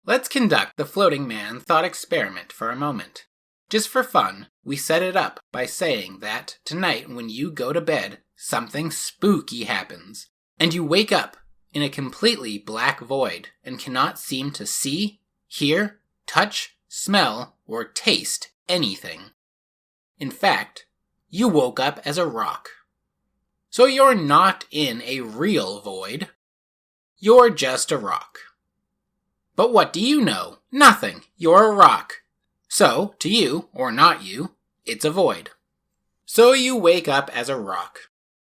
Let's conduct the floating man thought experiment for a moment. Just for fun, we set it up by saying that tonight when you go to bed, something spooky happens, and you wake up in a completely black void and cannot seem to see, hear, touch, smell, or taste anything. In fact, you woke up as a rock. So you're not in a real void. You're just a rock. But what do you know? Nothing. You're a rock. So, to you, or not you, it's a void. So you wake up as a rock,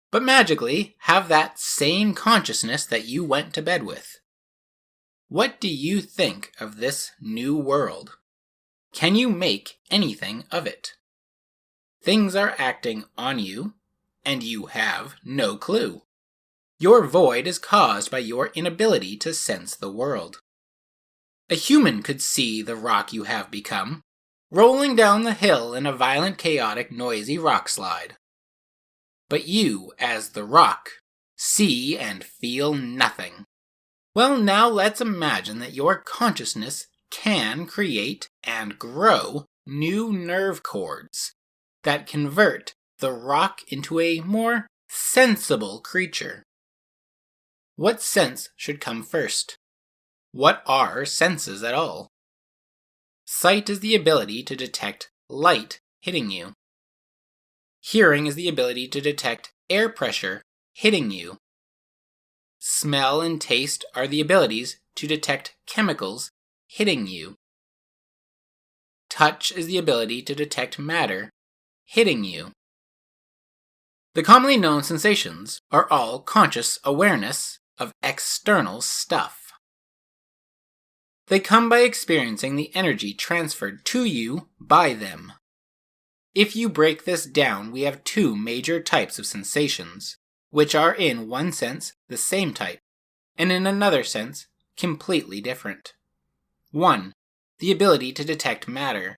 but magically have that same consciousness that you went to bed with. What do you think of this new world? Can you make anything of it? Things are acting on you, and you have no clue. Your void is caused by your inability to sense the world. A human could see the rock you have become, rolling down the hill in a violent, chaotic, noisy rock slide. But you, as the rock, see and feel nothing. Well, now let's imagine that your consciousness can create and grow new nerve cords that convert the rock into a more sensible creature. What sense should come first? What are senses at all? Sight is the ability to detect light hitting you. Hearing is the ability to detect air pressure hitting you. Smell and taste are the abilities to detect chemicals hitting you. Touch is the ability to detect matter hitting you. The commonly known sensations are all conscious awareness of external stuff. They come by experiencing the energy transferred to you by them. If you break this down, we have two major types of sensations, which are in one sense the same type, and in another sense completely different. 1. The ability to detect matter,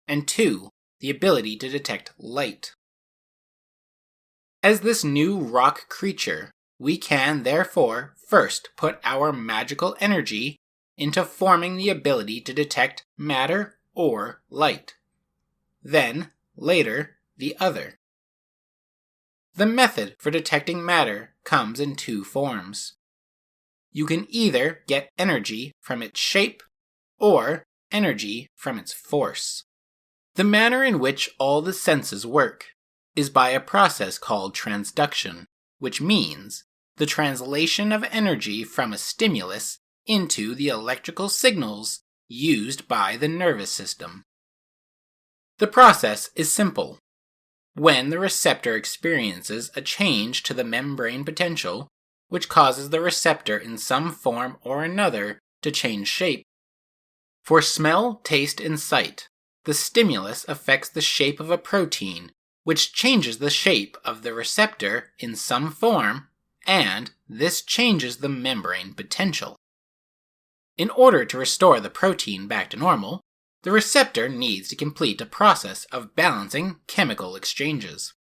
and 2. The ability to detect light. As this new rock creature, we can therefore first put our magical energy into forming the ability to detect matter or light. Then, later, the other. The method for detecting matter comes in two forms. You can either get energy from its shape or energy from its force. The manner in which all the senses work is by a process called transduction, which means the translation of energy from a stimulus into the electrical signals used by the nervous system. The process is simple. When the receptor experiences a change to the membrane potential, which causes the receptor in some form or another to change shape. For smell, taste, and sight, the stimulus affects the shape of a protein, which changes the shape of the receptor in some form, and this changes the membrane potential. In order to restore the protein back to normal, the receptor needs to complete a process of balancing chemical exchanges.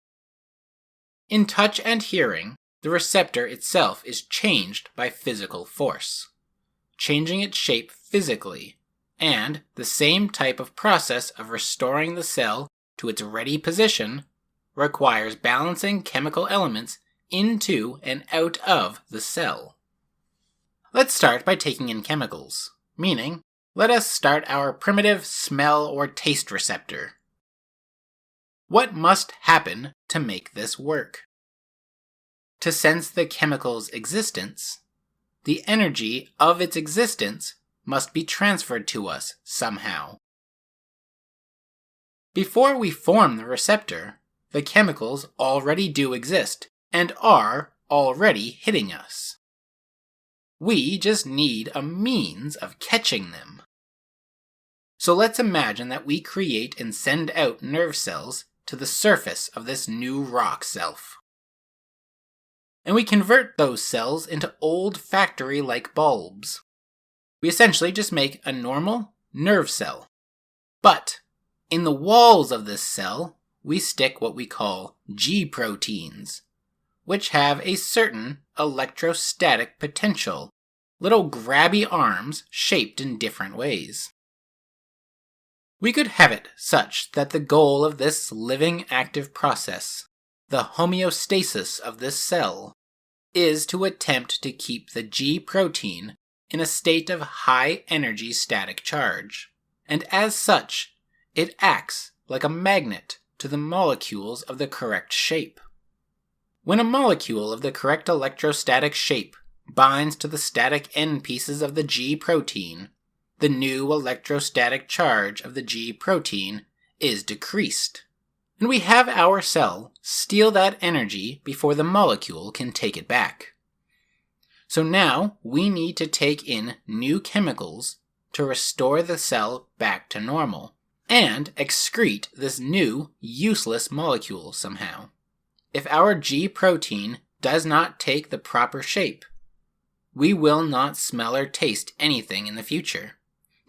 In touch and hearing, the receptor itself is changed by physical force, changing its shape physically, and the same type of process of restoring the cell to its ready position requires balancing chemical elements into and out of the cell. Let's start by taking in chemicals, meaning, let us start our primitive smell or taste receptor. What must happen to make this work? To sense the chemical's existence, the energy of its existence must be transferred to us somehow. Before we form the receptor, the chemicals already do exist and are already hitting us. We just need a means of catching them. So let's imagine that we create and send out nerve cells to the surface of this new rock self. And we convert those cells into old factory-like bulbs. We essentially just make a normal nerve cell. But in the walls of this cell, we stick what we call G proteins, which have a certain electrostatic potential, little grabby arms shaped in different ways. We could have it such that the goal of this living active process, the homeostasis of this cell, is to attempt to keep the G protein in a state of high energy static charge, and as such, it acts like a magnet to the molecules of the correct shape. When a molecule of the correct electrostatic shape binds to the static end pieces of the G protein, the new electrostatic charge of the G protein is decreased, and we have our cell steal that energy before the molecule can take it back. So now we need to take in new chemicals to restore the cell back to normal, and excrete this new, useless molecule somehow. If our G protein does not take the proper shape, we will not smell or taste anything in the future.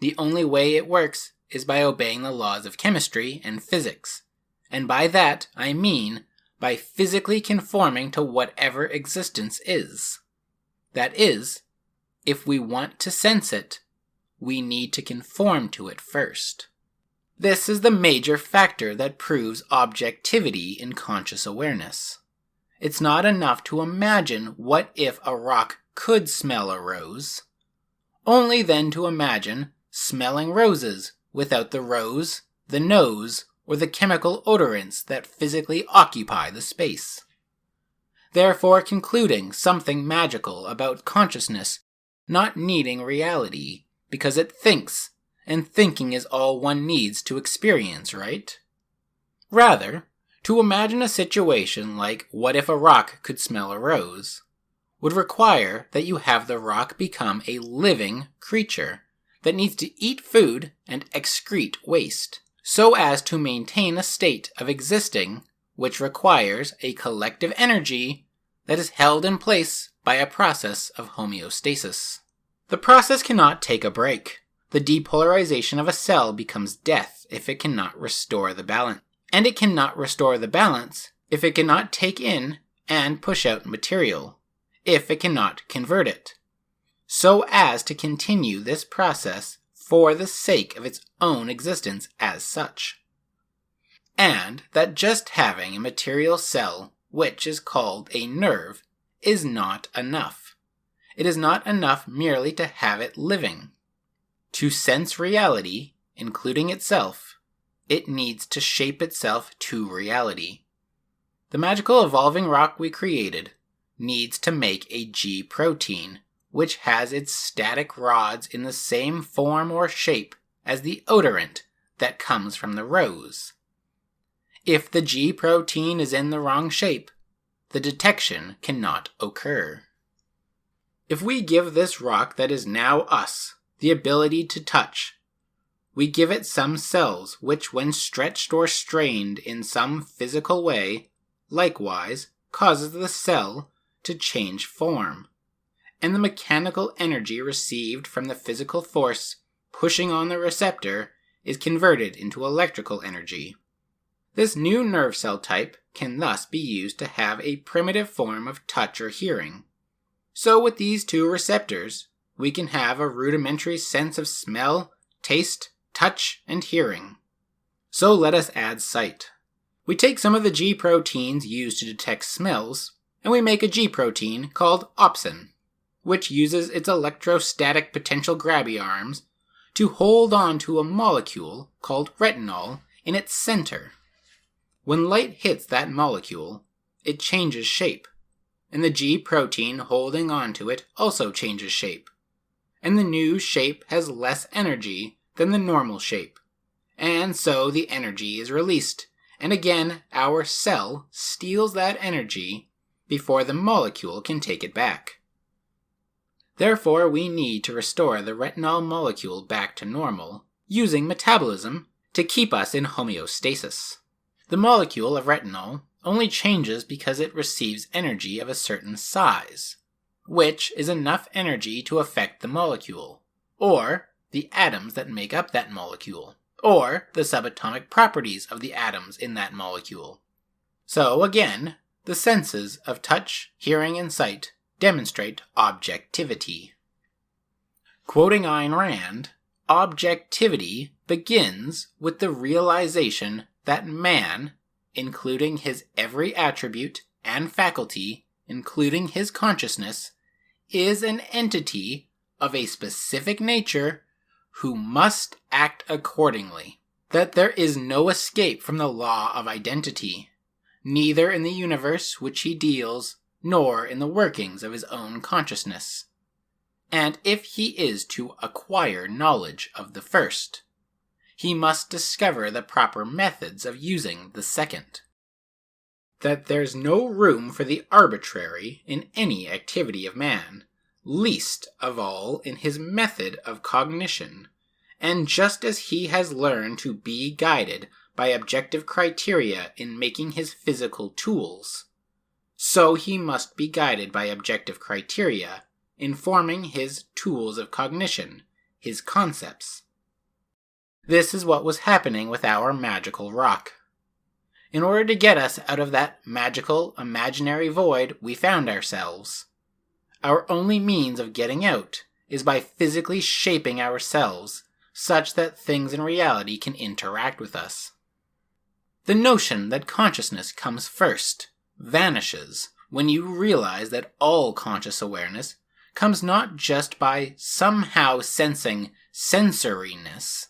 The only way it works is by obeying the laws of chemistry and physics, and by that I mean by physically conforming to whatever existence is. That is, if we want to sense it, we need to conform to it first. This is the major factor that proves objectivity in conscious awareness. It's not enough to imagine what if a rock could smell a rose, only then to imagine smelling roses without the rose, the nose, or the chemical odorants that physically occupy the space. Therefore concluding something magical about consciousness not needing reality because it thinks, and thinking is all one needs to experience, right? Rather, to imagine a situation like what if a rock could smell a rose would require that you have the rock become a living creature that needs to eat food and excrete waste, so as to maintain a state of existing which requires a collective energy that is held in place by a process of homeostasis. The process cannot take a break. The depolarization of a cell becomes death if it cannot restore the balance, and it cannot restore the balance if it cannot take in and push out material, if it cannot convert it, so as to continue this process for the sake of its own existence as such. And that just having a material cell, which is called a nerve, is not enough. It is not enough merely to have it living. To sense reality, including itself, it needs to shape itself to reality. The magical evolving rock we created needs to make a G protein, which has its static rods in the same form or shape as the odorant that comes from the rose. If the G protein is in the wrong shape, the detection cannot occur. If we give this rock that is now us the ability to touch, we give it some cells which, when stretched or strained in some physical way, likewise causes the cell to change form, and the mechanical energy received from the physical force pushing on the receptor is converted into electrical energy. This new nerve cell type can thus be used to have a primitive form of touch or hearing. So with these two receptors, we can have a rudimentary sense of smell, taste, touch, and hearing. So let us add sight. We take some of the G proteins used to detect smells, and we make a G protein called opsin, which uses its electrostatic potential grabby arms to hold on to a molecule called retinol in its center. When light hits that molecule, it changes shape, and the G protein holding onto it also changes shape, and the new shape has less energy than the normal shape, and so the energy is released, and again our cell steals that energy before the molecule can take it back. Therefore, we need to restore the retinol molecule back to normal, using metabolism to keep us in homeostasis. The molecule of retinol only changes because it receives energy of a certain size, which is enough energy to affect the molecule, or the atoms that make up that molecule, or the subatomic properties of the atoms in that molecule. So again, the senses of touch, hearing, and sight demonstrate objectivity. Quoting Ayn Rand, objectivity begins with the realization that man, including his every attribute and faculty, including his consciousness, is an entity of a specific nature who must act accordingly. That there is no escape from the law of identity, neither in the universe which he deals, nor in the workings of his own consciousness. And if he is to acquire knowledge of the first, he must discover the proper methods of using the second. That there's no room for the arbitrary in any activity of man, least of all in his method of cognition, and just as he has learned to be guided by objective criteria in making his physical tools, so he must be guided by objective criteria in forming his tools of cognition, his concepts. This is what was happening with our magical rock. In order to get us out of that magical, imaginary void we found ourselves, our only means of getting out is by physically shaping ourselves such that things in reality can interact with us. The notion that consciousness comes first vanishes when you realize that all conscious awareness comes not just by somehow sensing sensoriness,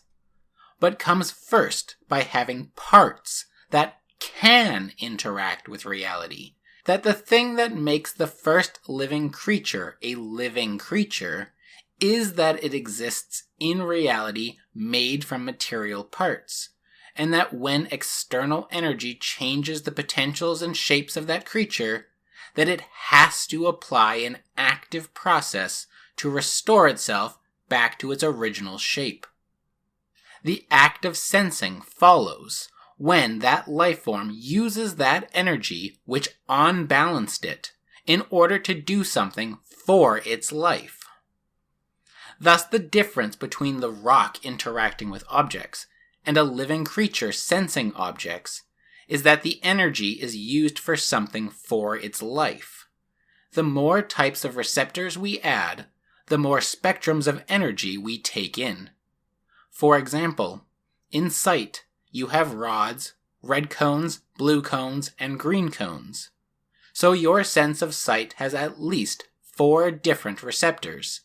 but comes first by having parts that can interact with reality. That the thing that makes the first living creature a living creature is that it exists in reality made from material parts, and that when external energy changes the potentials and shapes of that creature, that it has to apply an active process to restore itself back to its original shape. The act of sensing follows when that life form uses that energy which unbalanced it in order to do something for its life. Thus, the difference between the rock interacting with objects and a living creature sensing objects is that the energy is used for something for its life. The more types of receptors we add, the more spectrums of energy we take in. For example, in sight, you have rods, red cones, blue cones, and green cones. So your sense of sight has at least 4 different receptors,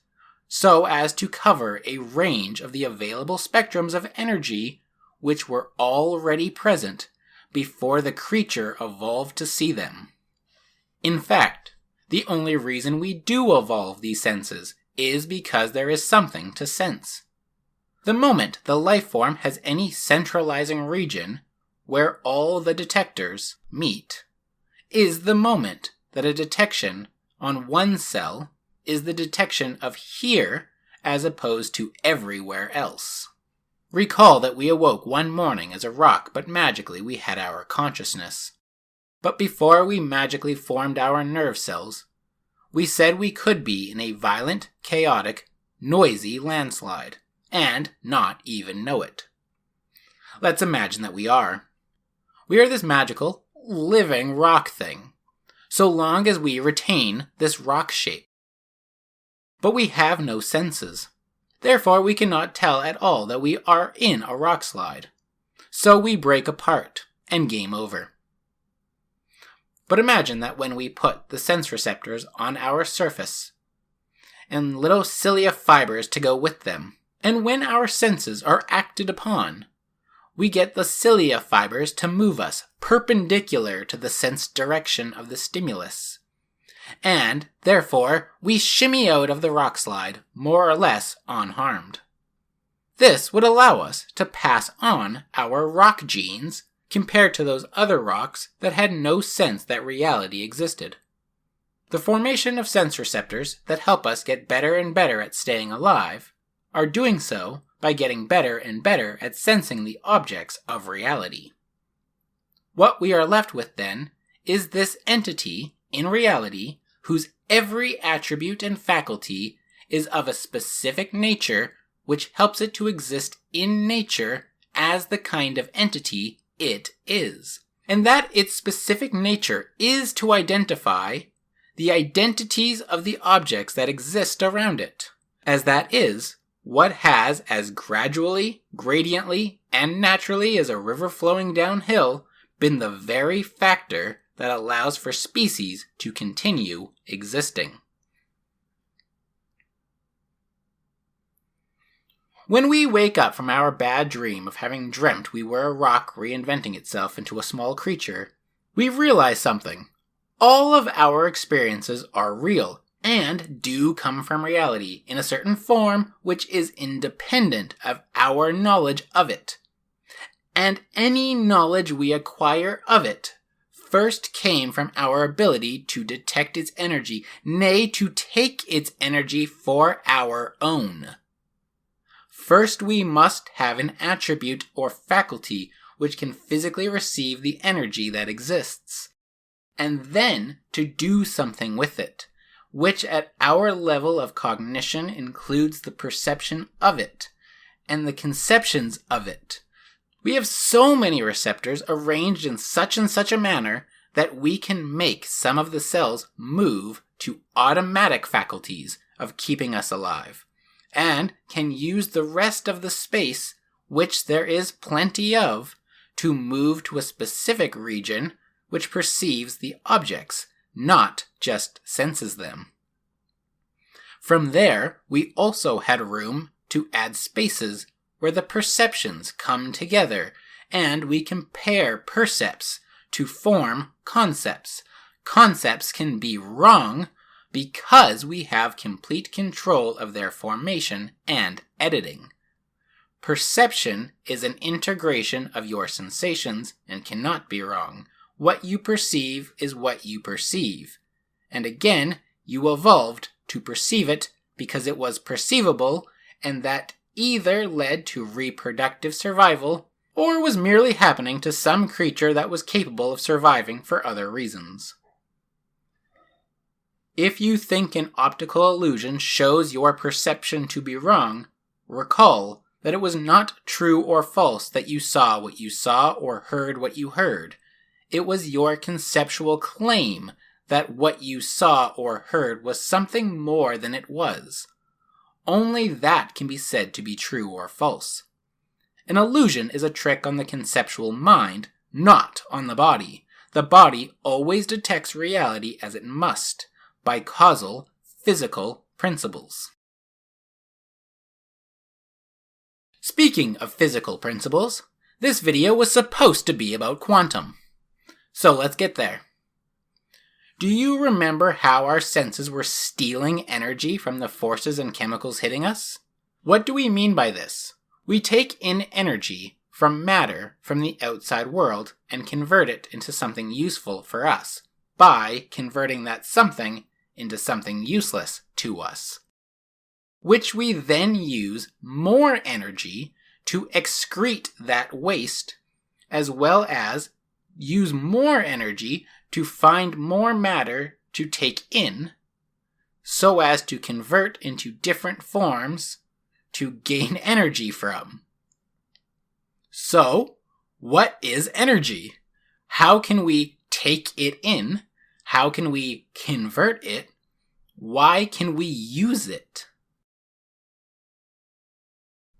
so as to cover a range of the available spectrums of energy which were already present before the creature evolved to see them. In fact, the only reason we do evolve these senses is because there is something to sense. The moment the life form has any centralizing region where all the detectors meet is the moment that a detection on one cell is the detection of here as opposed to everywhere else. Recall that we awoke one morning as a rock, but magically we had our consciousness. But before we magically formed our nerve cells, we said we could be in a violent, chaotic, noisy landslide, and not even know it. Let's imagine that we are. We are this magical, living rock thing, so long as we retain this rock shape. But we have no senses. Therefore, we cannot tell at all that we are in a rock slide. So we break apart, and game over. But imagine that when we put the sense receptors on our surface, and little cilia fibers to go with them, and when our senses are acted upon, we get the cilia fibers to move us perpendicular to the sense direction of the stimulus. And, therefore, we shimmy out of the rock slide more or less unharmed. This would allow us to pass on our rock genes compared to those other rocks that had no sense that reality existed. The formation of sense receptors that help us get better and better at staying alive are doing so by getting better and better at sensing the objects of reality. What we are left with, then, is this entity, in reality, whose every attribute and faculty is of a specific nature which helps it to exist in nature as the kind of entity it is. And that its specific nature is to identify the identities of the objects that exist around it, as that is what has as gradually, gradiently, and naturally as a river flowing downhill been the very factor that allows for species to continue existing. When we wake up from our bad dream of having dreamt we were a rock reinventing itself into a small creature, we realize something. All of our experiences are real and do come from reality in a certain form which is independent of our knowledge of it. And any knowledge we acquire of it first came from our ability to detect its energy, nay, to take its energy for our own. First, we must have an attribute or faculty which can physically receive the energy that exists, and then to do something with it, which at our level of cognition includes the perception of it, and the conceptions of it. We have so many receptors arranged in such and such a manner that we can make some of the cells move to automatic faculties of keeping us alive, and can use the rest of the space, which there is plenty of, to move to a specific region which perceives the objects, not just senses them. From there, we also had room to add spaces where the perceptions come together, and we compare percepts to form concepts. Concepts can be wrong because we have complete control of their formation and editing. Perception is an integration of your sensations and cannot be wrong. What you perceive is what you perceive. And again, you evolved to perceive it because it was perceivable, and that either led to reproductive survival or was merely happening to some creature that was capable of surviving for other reasons. If you think an optical illusion shows your perception to be wrong, recall that it was not true or false that you saw what you saw or heard what you heard. It was your conceptual claim that what you saw or heard was something more than it was. Only that can be said to be true or false. An illusion is a trick on the conceptual mind, not on the body. The body always detects reality as it must, by causal, physical principles. Speaking of physical principles, this video was supposed to be about quantum. So let's get there. Do you remember how our senses were stealing energy from the forces and chemicals hitting us? What do we mean by this? We take in energy from matter from the outside world and convert it into something useful for us by converting that something into something useless to us, which we then use more energy to excrete that waste, as well as use more energy to find more matter to take in, so as to convert into different forms to gain energy from. So, what is energy? How can we take it in? How can we convert it? Why can we use it?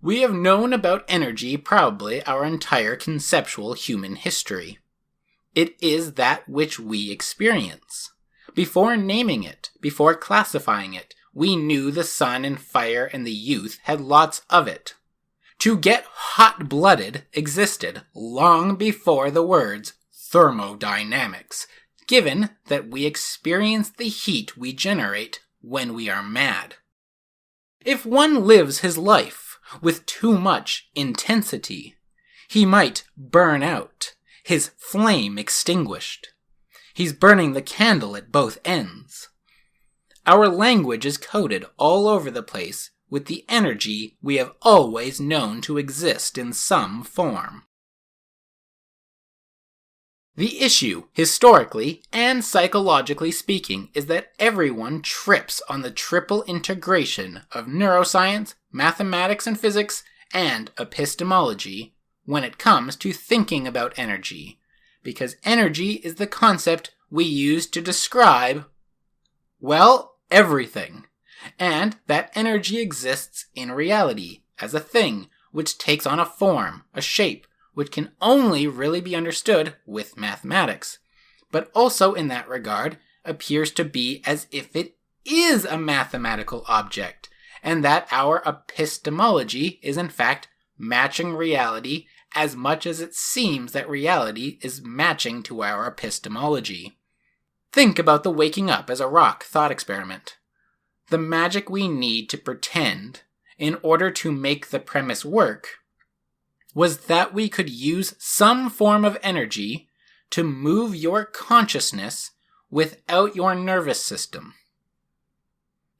We have known about energy probably our entire conceptual human history. It is that which we experience. Before naming it, before classifying it, we knew the sun and fire and the youth had lots of it. To get hot-blooded existed long before the words thermodynamics, given that we experience the heat we generate when we are mad. If one lives his life with too much intensity, he might burn out, his flame extinguished. He's burning the candle at both ends. Our language is coded all over the place with the energy we have always known to exist in some form. The issue, historically and psychologically speaking, is that everyone trips on the triple integration of neuroscience, mathematics and physics, and epistemology when it comes to thinking about energy, because energy is the concept we use to describe, well, everything. and that energy exists in reality as a thing which takes on a form, a shape, which can only really be understood with mathematics, but also in that regard appears to be as if it is a mathematical object, and that our epistemology is in fact matching reality as much as it seems that reality is matching to our epistemology. Think about the waking up as a rock thought experiment. The magic we need to pretend in order to make the premise work was that we could use some form of energy to move your consciousness without your nervous system.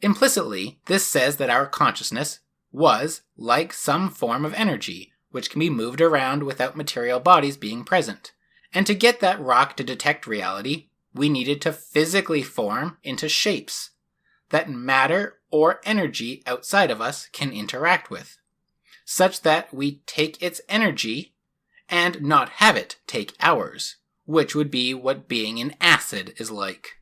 Implicitly, this says that our consciousness was like some form of energy, which can be moved around without material bodies being present. And to get that rock to detect reality, we needed to physically form into shapes that matter or energy outside of us can interact with, such that we take its energy and not have it take ours, which would be what being in acid is like.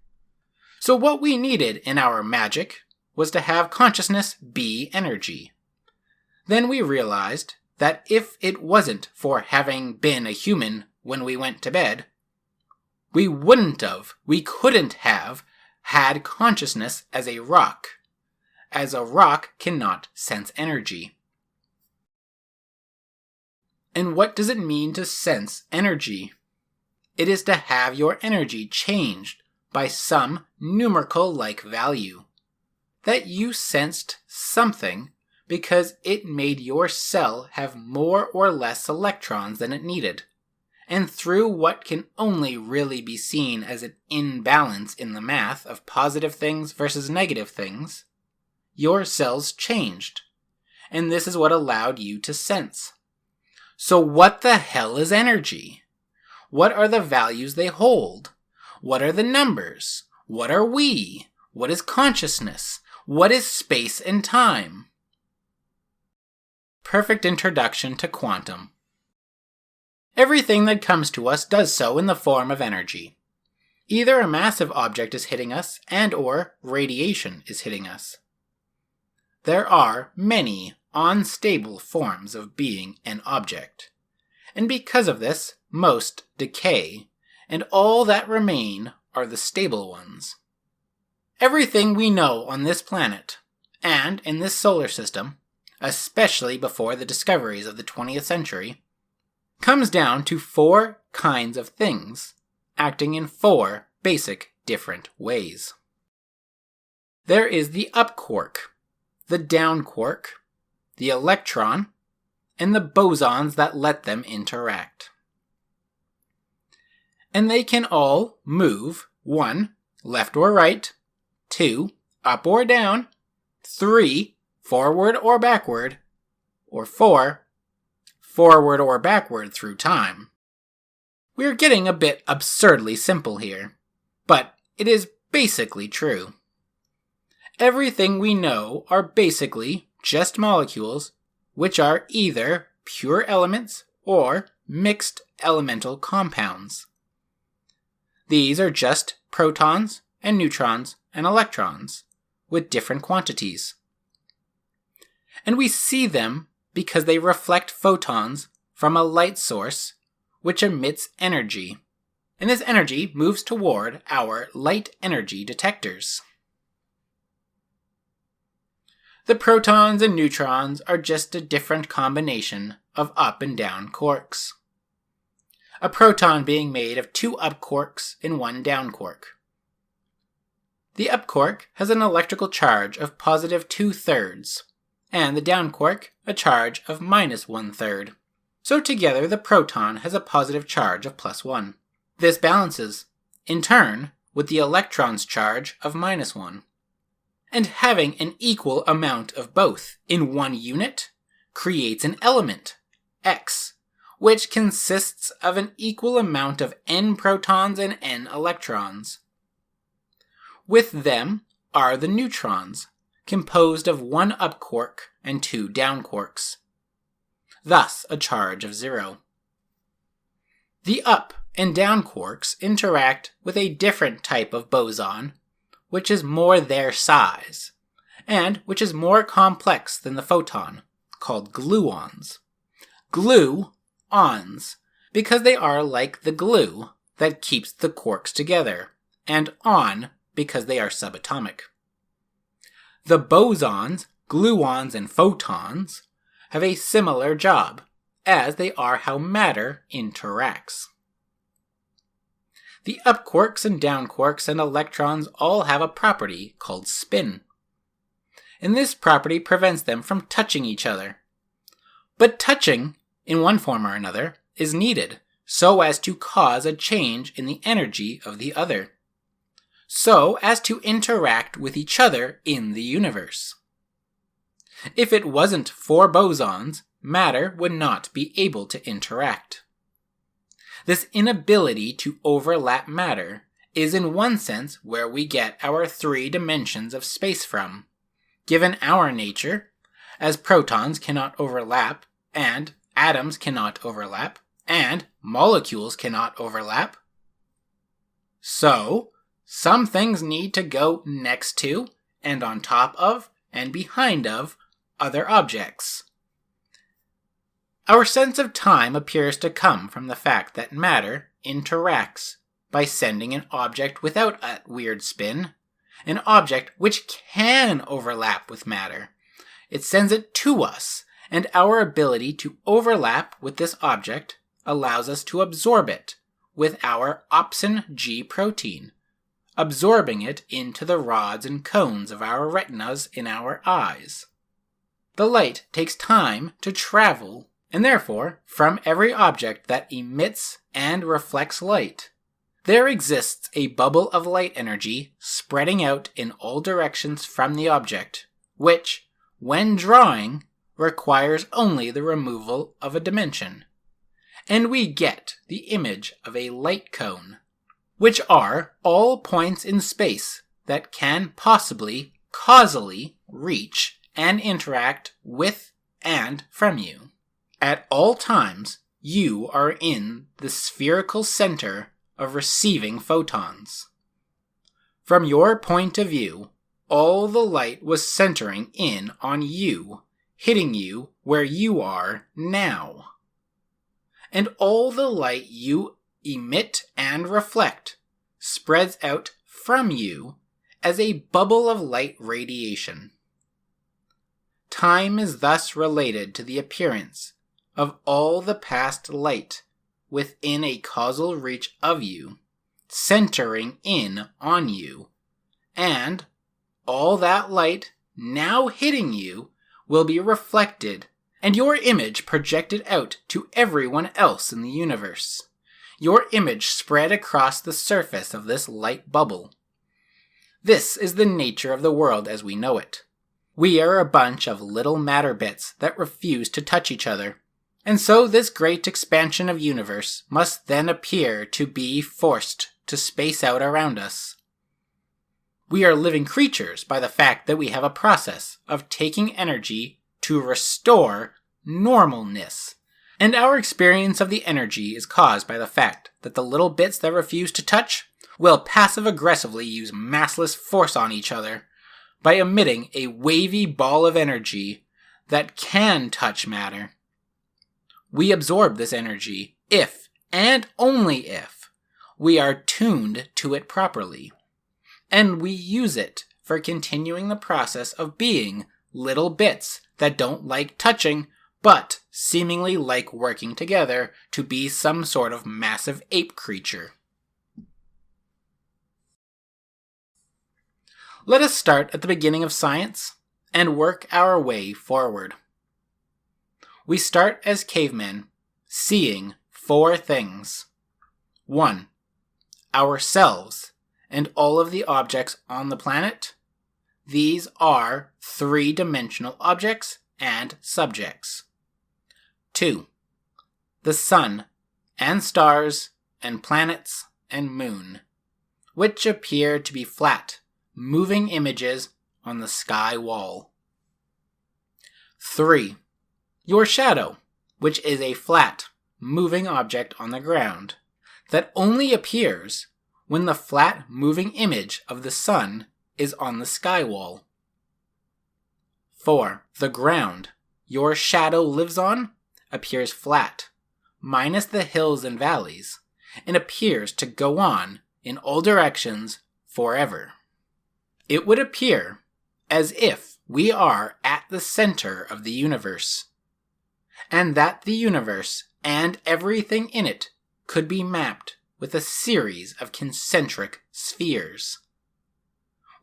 So what we needed in our magic was to have consciousness be energy. Then we realized that if it wasn't for having been a human when we went to bed, we couldn't have had consciousness as a rock cannot sense energy. And what does it mean to sense energy? It is to have your energy changed by some numerical-like value. That you sensed something because it made your cell have more or less electrons than it needed. And through what can only really be seen as an imbalance in the math of positive things versus negative things, your cells changed. And this is what allowed you to sense. So what the hell is energy? What are the values they hold? What are the numbers? What are we? What is consciousness? What is space and time? Perfect introduction to quantum. Everything that comes to us does so in the form of energy. Either a massive object is hitting us and/or radiation is hitting us. There are many unstable forms of being an object, and because of this, most decay, and all that remain are the stable ones. Everything we know on this planet, and in this solar system, especially before the discoveries of the 20th century, comes down to 4 kinds of things, acting in 4 basic different ways. There is the up quark, the down quark, the electron, and the bosons that let them interact. And they can all move 1, left or right, 2, up or down, 3, forward or backward, or 4, forward or backward through time. We're getting a bit absurdly simple here, but it is basically true. Everything we know are basically just molecules which are either pure elements or mixed elemental compounds. These are just protons and neutrons and electrons with different quantities. And we see them because they reflect photons from a light source which emits energy, and this energy moves toward our light energy detectors. The protons and neutrons are just a different combination of up and down quarks. A proton being made of 2 up quarks and 1 down quark. The up quark has an electrical charge of positive 2/3, and the down quark a charge of minus 1/3. So together the proton has a positive charge of +1. This balances, in turn, with the electron's charge of -1. And having an equal amount of both in one unit creates an element, X, which consists of an equal amount of n protons and n electrons. With them are the neutrons, composed of 1 up quark and 2 down quarks. Thus a charge of 0. The up and down quarks interact with a different type of boson, which is more their size, and which is more complex than the photon, called gluons. Glue-ons, because they are like the glue that keeps the quarks together, and on because they are subatomic. The bosons, gluons, and photons have a similar job, as they are how matter interacts. The up quarks and down quarks and electrons all have a property called spin. And this property prevents them from touching each other. But touching, in one form or another, is needed so as to cause a change in the energy of the other, so as to interact with each other in the universe. If it wasn't for bosons, matter would not be able to interact. This inability to overlap matter is in one sense where we get our 3 dimensions of space from, given our nature, as protons cannot overlap, and atoms cannot overlap, and molecules cannot overlap. So, some things need to go next to, and on top of, and behind of, other objects. Our sense of time appears to come from the fact that matter interacts by sending an object without a weird spin, an object which can overlap with matter. It sends it to us, and our ability to overlap with this object allows us to absorb it with our opsin G protein, absorbing it into the rods and cones of our retinas in our eyes. The light takes time to travel, and therefore, from every object that emits and reflects light, there exists a bubble of light energy spreading out in all directions from the object, which, when drawing, requires only the removal of a dimension. And we get the image of a light cone, which are all points in space that can possibly, causally, reach and interact with and from you. At all times, you are in the spherical center of receiving photons. From your point of view, all the light was centering in on you, hitting you where you are now. And all the light you emit and reflect spreads out from you as a bubble of light radiation. Time is thus related to the appearance of all the past light within a causal reach of you, centering in on you, and all that light now hitting you will be reflected and your image projected out to everyone else in the universe. Your image spread across the surface of this light bubble. This is the nature of the world as we know it. We are a bunch of little matter bits that refuse to touch each other. And so this great expansion of universe must then appear to be forced to space out around us. We are living creatures by the fact that we have a process of taking energy to restore normalness. And our experience of the energy is caused by the fact that the little bits that refuse to touch will passive-aggressively use massless force on each other by emitting a wavy ball of energy that can touch matter. We absorb this energy if, and only if, we are tuned to it properly. And we use it for continuing the process of being little bits that don't like touching, but seemingly like working together to be some sort of massive ape creature. Let us start at the beginning of science and work our way forward. We start as cavemen, seeing 4 things. 1. Ourselves and all of the objects on the planet. These are 3-dimensional objects and subjects. 2. The sun and stars and planets and moon, which appear to be flat, moving images on the sky wall. 3. Your shadow, which is a flat, moving object on the ground, that only appears when the flat, moving image of the sun is on the sky wall. For the ground your shadow lives on appears flat, minus the hills and valleys, and appears to go on in all directions forever. It would appear as if we are at the center of the universe, and that the universe and everything in it could be mapped with a series of concentric spheres,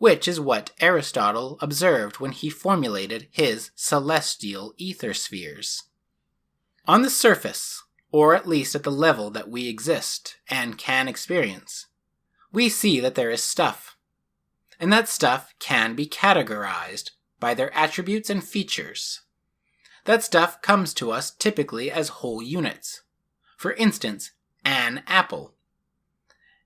which is what Aristotle observed when he formulated his celestial ether spheres. On the surface, or at least at the level that we exist and can experience, we see that there is stuff, and that stuff can be categorized by their attributes and features. That stuff comes to us typically as whole units. For instance, an apple.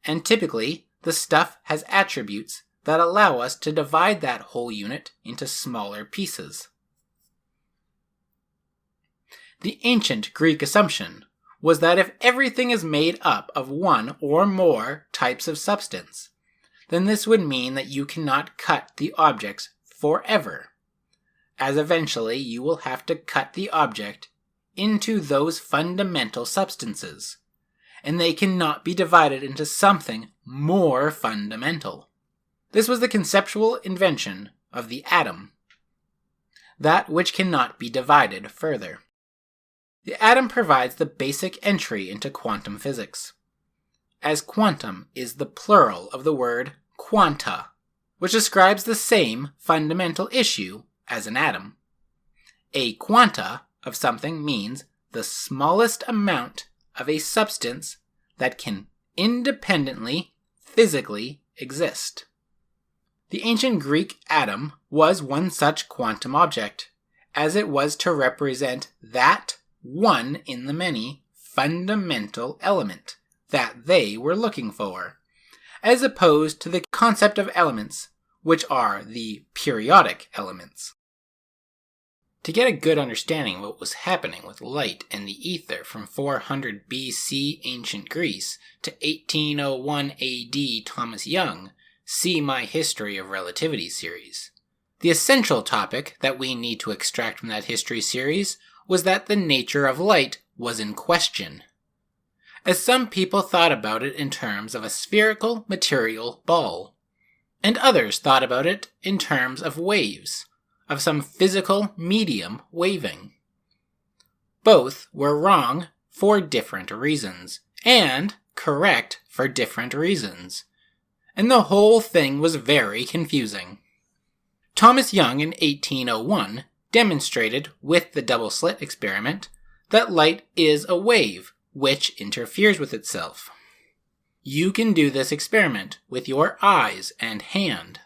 And typically, the stuff has attributes that allow us to divide that whole unit into smaller pieces. The ancient Greek assumption was that if everything is made up of one or more types of substance, then this would mean that you cannot cut the objects forever, as eventually you will have to cut the object into those fundamental substances, and they cannot be divided into something more fundamental. This was the conceptual invention of the atom, that which cannot be divided further. The atom provides the basic entry into quantum physics, as quantum is the plural of the word quanta, which describes the same fundamental issue as an atom. A quanta of something means the smallest amount of a substance that can independently, physically exist. The ancient Greek atom was one such quantum object, as it was to represent that one in the many fundamental element that they were looking for, as opposed to the concept of elements, which are the periodic elements. To get a good understanding of what was happening with light and the ether from 400 BC ancient Greece to 1801 AD Thomas Young, see my History of Relativity series. The essential topic that we need to extract from that history series was that the nature of light was in question, as some people thought about it in terms of a spherical material ball, and others thought about it in terms of waves, of some physical medium waving. Both were wrong for different reasons, and correct for different reasons, and the whole thing was very confusing. Thomas Young in 1801 demonstrated with the double slit experiment that light is a wave which interferes with itself. You can do this experiment with your eyes and hand.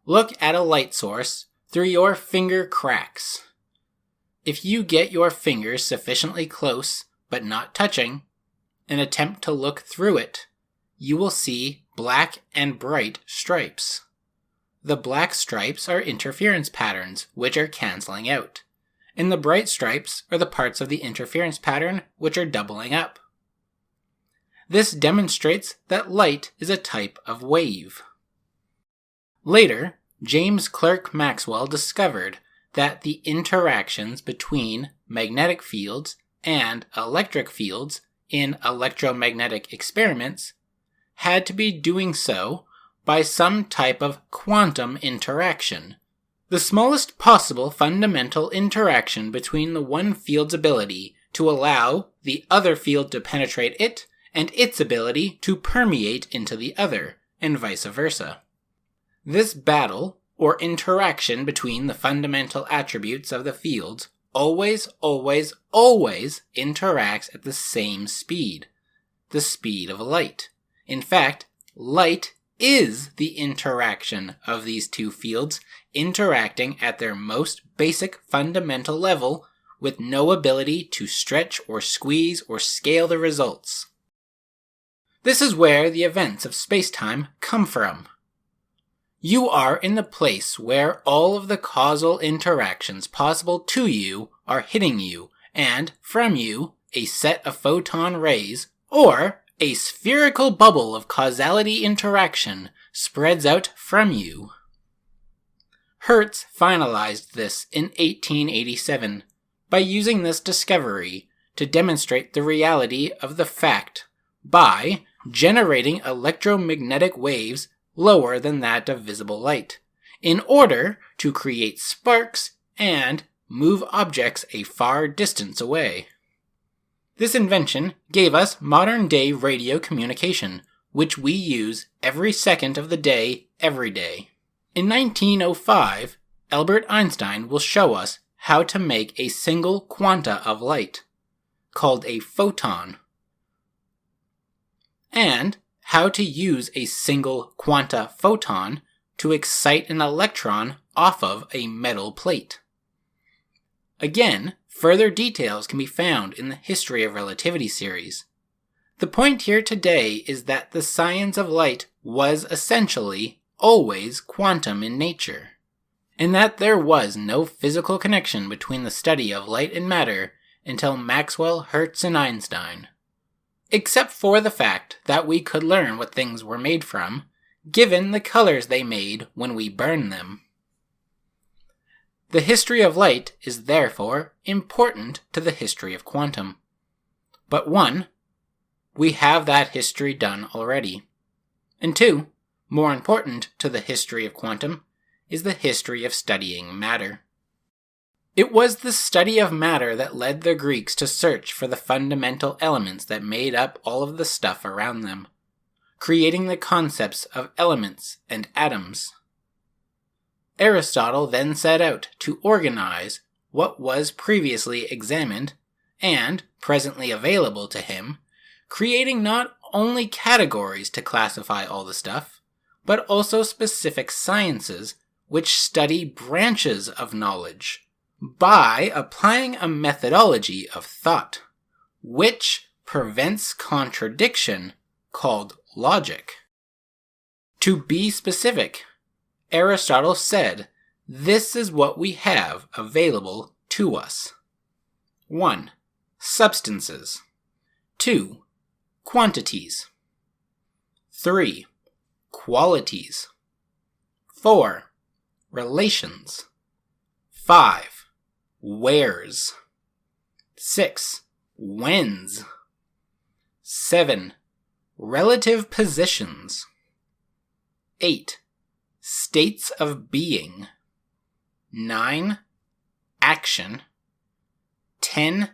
Look at a light source through your finger cracks. If you get your fingers sufficiently close but not touching, and attempt to look through it, you will see black and bright stripes. The black stripes are interference patterns which are cancelling out, and the bright stripes are the parts of the interference pattern which are doubling up. This demonstrates that light is a type of wave. Later, James Clerk Maxwell discovered that the interactions between magnetic fields and electric fields in electromagnetic experiments had to be doing so by some type of quantum interaction, the smallest possible fundamental interaction between the one field's ability to allow the other field to penetrate it and its ability to permeate into the other, and vice versa. This battle, or interaction between the fundamental attributes of the fields, always interacts at the same speed, the speed of light. In fact, light is the interaction of these two fields interacting at their most basic fundamental level with no ability to stretch or squeeze or scale the results. This is where the events of spacetime come from. You are in the place where all of the causal interactions possible to you are hitting you, and from you, a set of photon rays, or a spherical bubble of causality interaction spreads out from you. Hertz finalized this in 1887 by using this discovery to demonstrate the reality of the fact by generating electromagnetic waves lower than that of visible light, in order to create sparks and move objects a far distance away. This invention gave us modern-day radio communication, which we use every second of the day, every day. In 1905, Albert Einstein will show us how to make a single quanta of light, called a photon, and how to use a single quanta photon to excite an electron off of a metal plate. Again, further details can be found in the History of Relativity series. The point here today is that the science of light was essentially always quantum in nature, and that there was no physical connection between the study of light and matter until Maxwell, Hertz, and Einstein. Except for the fact that we could learn what things were made from, given the colors they made when we burned them. The history of light is therefore important to the history of quantum. But 1, we have that history done already. And 2, more important to the history of quantum, is the history of studying matter. It was the study of matter that led the Greeks to search for the fundamental elements that made up all of the stuff around them, creating the concepts of elements and atoms. Aristotle then set out to organize what was previously examined and presently available to him, creating not only categories to classify all the stuff, but also specific sciences which study branches of knowledge by applying a methodology of thought, which prevents contradiction, called logic. To be specific, Aristotle said, this is what we have available to us. 1. Substances. 2. Quantities. 3. Qualities. 4. Relations. 5. Wheres. 6. Whens. 7. Relative positions. 8. States of being. 9. Action. 10.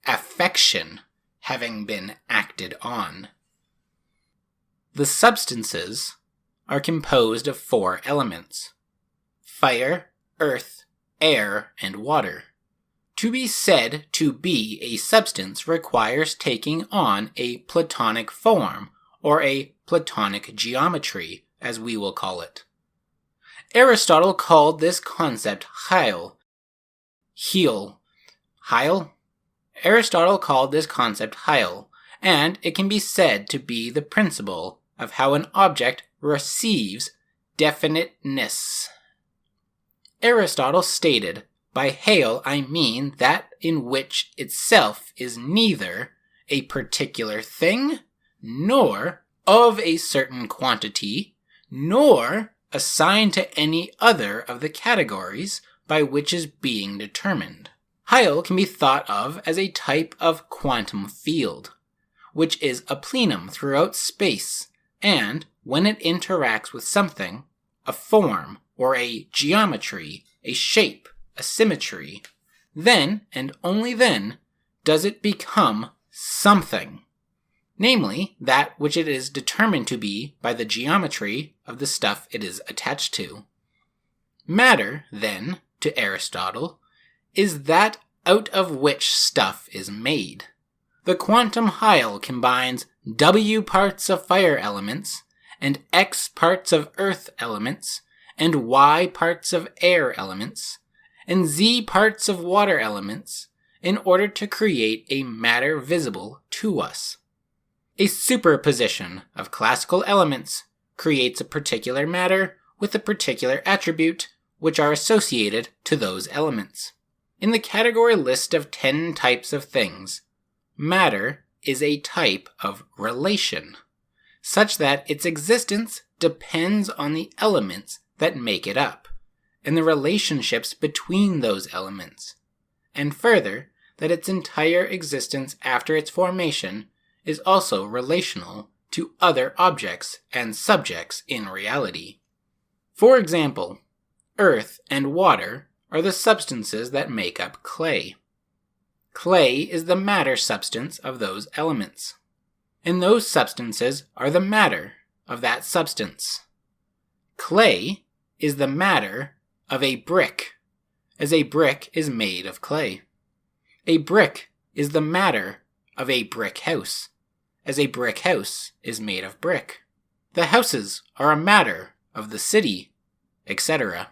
Affection, having been acted on. The substances are composed of 4 elements: fire, earth, air, and water. To be said to be a substance requires taking on a Platonic form, or a Platonic geometry, as we will call it. Aristotle called this concept Heil. Aristotle called this concept Heil, and it can be said to be the principle of how an object receives definiteness. Aristotle stated, by Heil I mean that in which itself is neither a particular thing, nor of a certain quantity, nor assigned to any other of the categories by which is being determined. Heil can be thought of as a type of quantum field, which is a plenum throughout space, and when it interacts with something, a form, or a geometry, a shape, a symmetry, then, and only then, does it become something, namely that which it is determined to be by the geometry of the stuff it is attached to. Matter, then, to Aristotle, is that out of which stuff is made. The quantum Heil combines W parts of fire elements, and X parts of earth elements, and Y parts of air elements, and Z parts of water elements, in order to create a matter visible to us. A superposition of classical elements creates a particular matter with a particular attribute which are associated to those elements. In the category list of 10 types of things, matter is a type of relation, such that its existence depends on the elements that make it up, and the relationships between those elements, and further, that its entire existence after its formation is also relational to other objects and subjects in reality. For example, earth and water are the substances that make up clay. Clay is the matter substance of those elements, and those substances are the matter of that substance. Clay is the matter of a brick, as a brick is made of clay. A brick is the matter of a brick house, as a brick house is made of brick. The houses are a matter of the city, etc.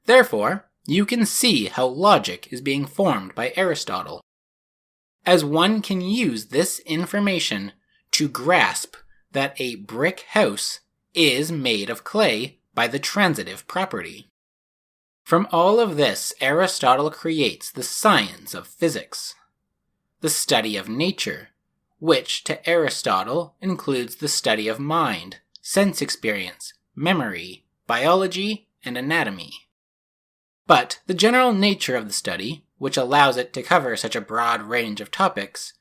Therefore, you can see how logic is being formed by Aristotle, as one can use this information to grasp that a brick house is made of clay by the transitive property. From all of this, Aristotle creates the science of physics, the study of nature, which to Aristotle includes the study of mind, sense experience, memory, biology, and anatomy. But the general nature of the study, which allows it to cover such a broad range of topics,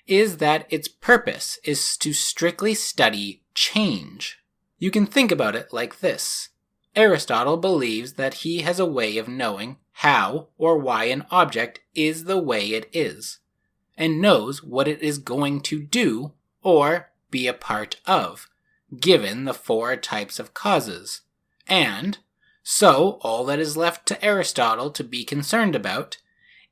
is that its purpose is to strictly study change. You can think about it like this. Aristotle believes that he has a way of knowing how or why an object is the way it is, and knows what it is going to do or be a part of, given the four types of causes. And so all that is left to Aristotle to be concerned about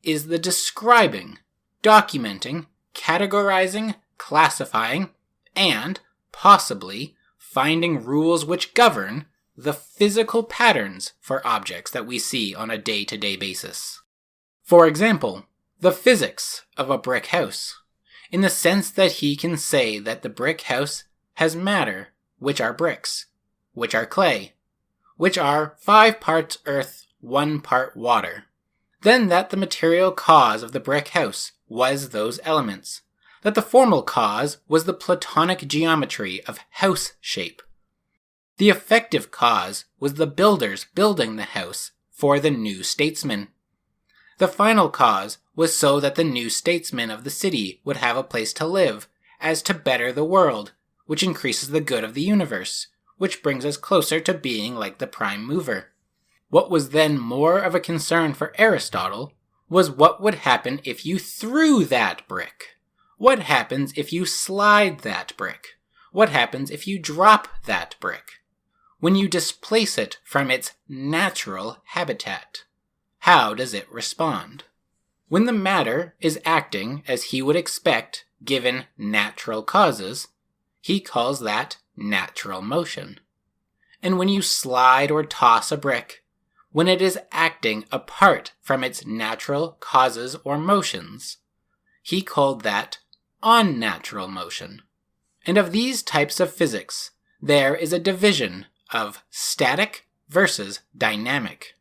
is the describing, documenting, categorizing, classifying, and, possibly, finding rules which govern the physical patterns for objects that we see on a day-to-day basis. For example, the physics of a brick house, in the sense that he can say that the brick house has matter, which are bricks, which are clay, which are 5 parts earth, 1 part water. Then that the material cause of the brick house was those elements, that the formal cause was the Platonic geometry of house shape. The effective cause was the builders building the house for the new statesman. The final cause was so that the new statesmen of the city would have a place to live, as to better the world, which increases the good of the universe, which brings us closer to being like the prime mover. What was then more of a concern for Aristotle was what would happen if you threw that brick. What happens if you slide that brick? What happens if you drop that brick? When you displace it from its natural habitat, how does it respond? When the matter is acting as he would expect given natural causes, he calls that natural motion. And when you slide or toss a brick, when it is acting apart from its natural causes or motions, he called that unnatural motion. And of these types of physics, there is a division of static versus dynamic.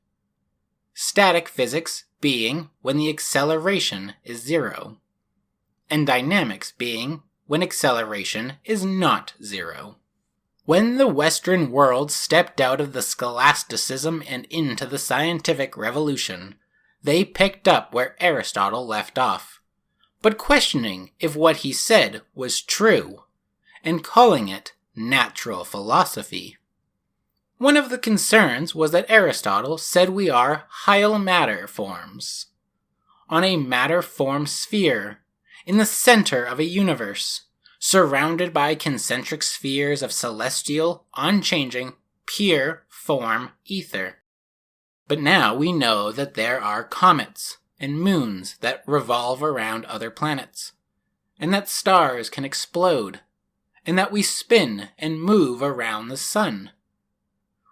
Static physics being when the acceleration is 0, and dynamics being when acceleration is not 0. When the Western world stepped out of the scholasticism and into the scientific revolution, they picked up where Aristotle left off, but questioning if what he said was true, and calling it natural philosophy. One of the concerns was that Aristotle said we are higher matter forms, on a matter-form sphere, in the center of a universe, surrounded by concentric spheres of celestial, unchanging, pure form ether. But now we know that there are comets and moons that revolve around other planets, and that stars can explode, and that we spin and move around the sun.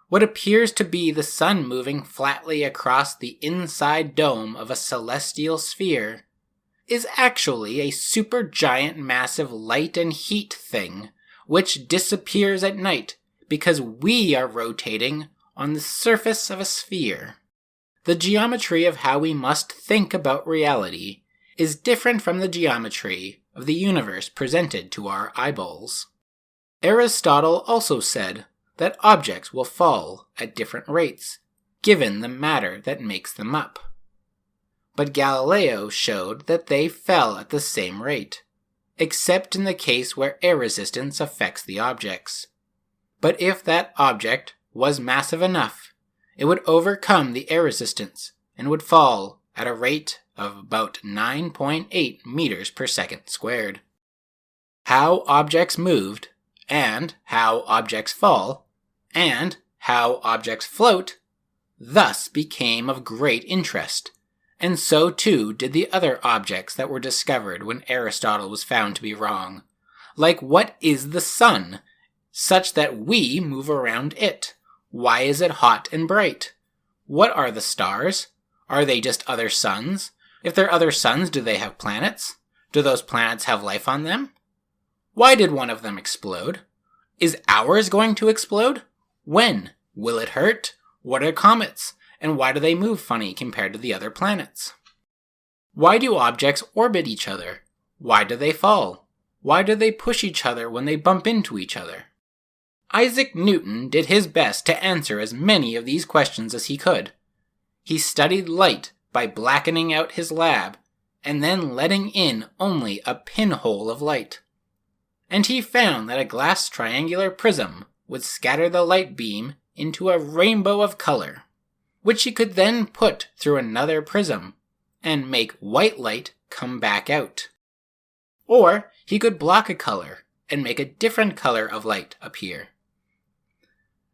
What appears to be the sun moving flatly across the inside dome of a celestial sphere is actually a supergiant massive light and heat thing which disappears at night because we are rotating on the surface of a sphere. The geometry of how we must think about reality is different from the geometry of the universe presented to our eyeballs. Aristotle also said that objects will fall at different rates, given the matter that makes them up. But Galileo showed that they fell at the same rate, except in the case where air resistance affects the objects. But if that object was massive enough, it would overcome the air resistance and would fall at a rate of about 9.8 meters per second squared. How objects moved, and how objects fall, and how objects float, thus became of great interest, and so too did the other objects that were discovered when Aristotle was found to be wrong, like what is the sun, such that we move around it? Why is it hot and bright? What are the stars? Are they just other suns? If they're other suns, do they have planets? Do those planets have life on them? Why did one of them explode? Is ours going to explode? When? Will it hurt? What are comets? And why do they move funny compared to the other planets? Why do objects orbit each other? Why do they fall? Why do they push each other when they bump into each other? Isaac Newton did his best to answer as many of these questions as he could. He studied light by blackening out his lab, and then letting in only a pinhole of light. And he found that a glass triangular prism would scatter the light beam into a rainbow of color, which he could then put through another prism and make white light come back out. Or he could block a color and make a different color of light appear.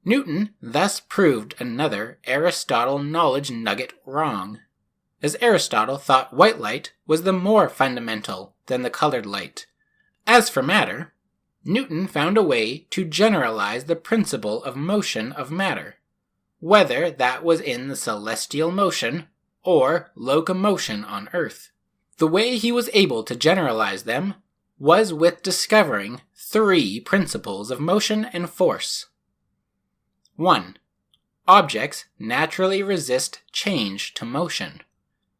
Newton thus proved another Aristotle knowledge nugget wrong, as Aristotle thought white light was the more fundamental than the colored light. As for matter, Newton found a way to generalize the principle of motion of matter, whether that was in the celestial motion or locomotion on Earth. The way he was able to generalize them was with discovering 3 principles of motion and force. 1. Objects naturally resist change to motion,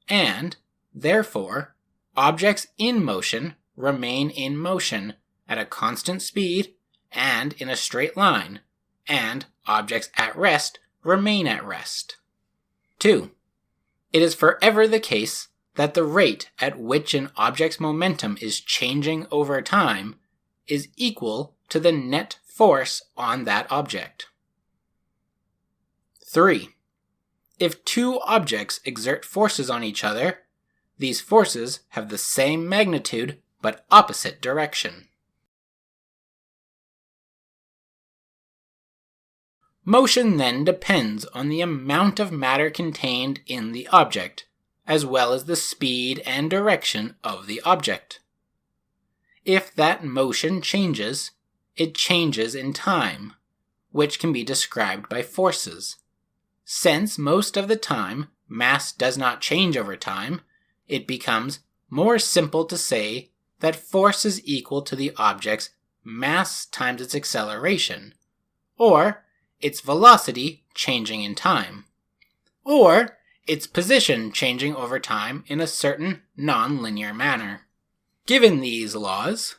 and, therefore, objects in motion remain in motion at a constant speed and in a straight line, and objects at rest remain at rest. 2. It is forever the case that the rate at which an object's momentum is changing over time is equal to the net force on that object. 3. If 2 objects exert forces on each other, these forces have the same magnitude but opposite direction. Motion then depends on the amount of matter contained in the object, as well as the speed and direction of the object. If that motion changes, it changes in time, which can be described by forces. Since most of the time mass does not change over time, it becomes more simple to say that force is equal to the object's mass times its acceleration, or its velocity changing in time, or its position changing over time in a certain non-linear manner. Given these laws,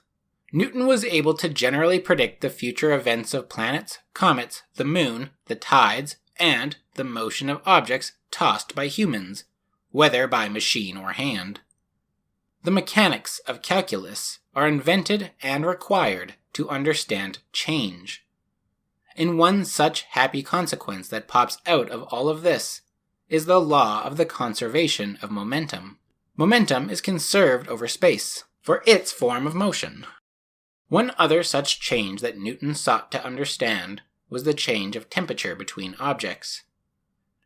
Newton was able to generally predict the future events of planets, comets, the moon, the tides, and the motion of objects tossed by humans, whether by machine or hand. The mechanics of calculus are invented and required to understand change. And one such happy consequence that pops out of all of this is the law of the conservation of momentum. Momentum is conserved over space for its form of motion. One other such change that Newton sought to understand was the change of temperature between objects.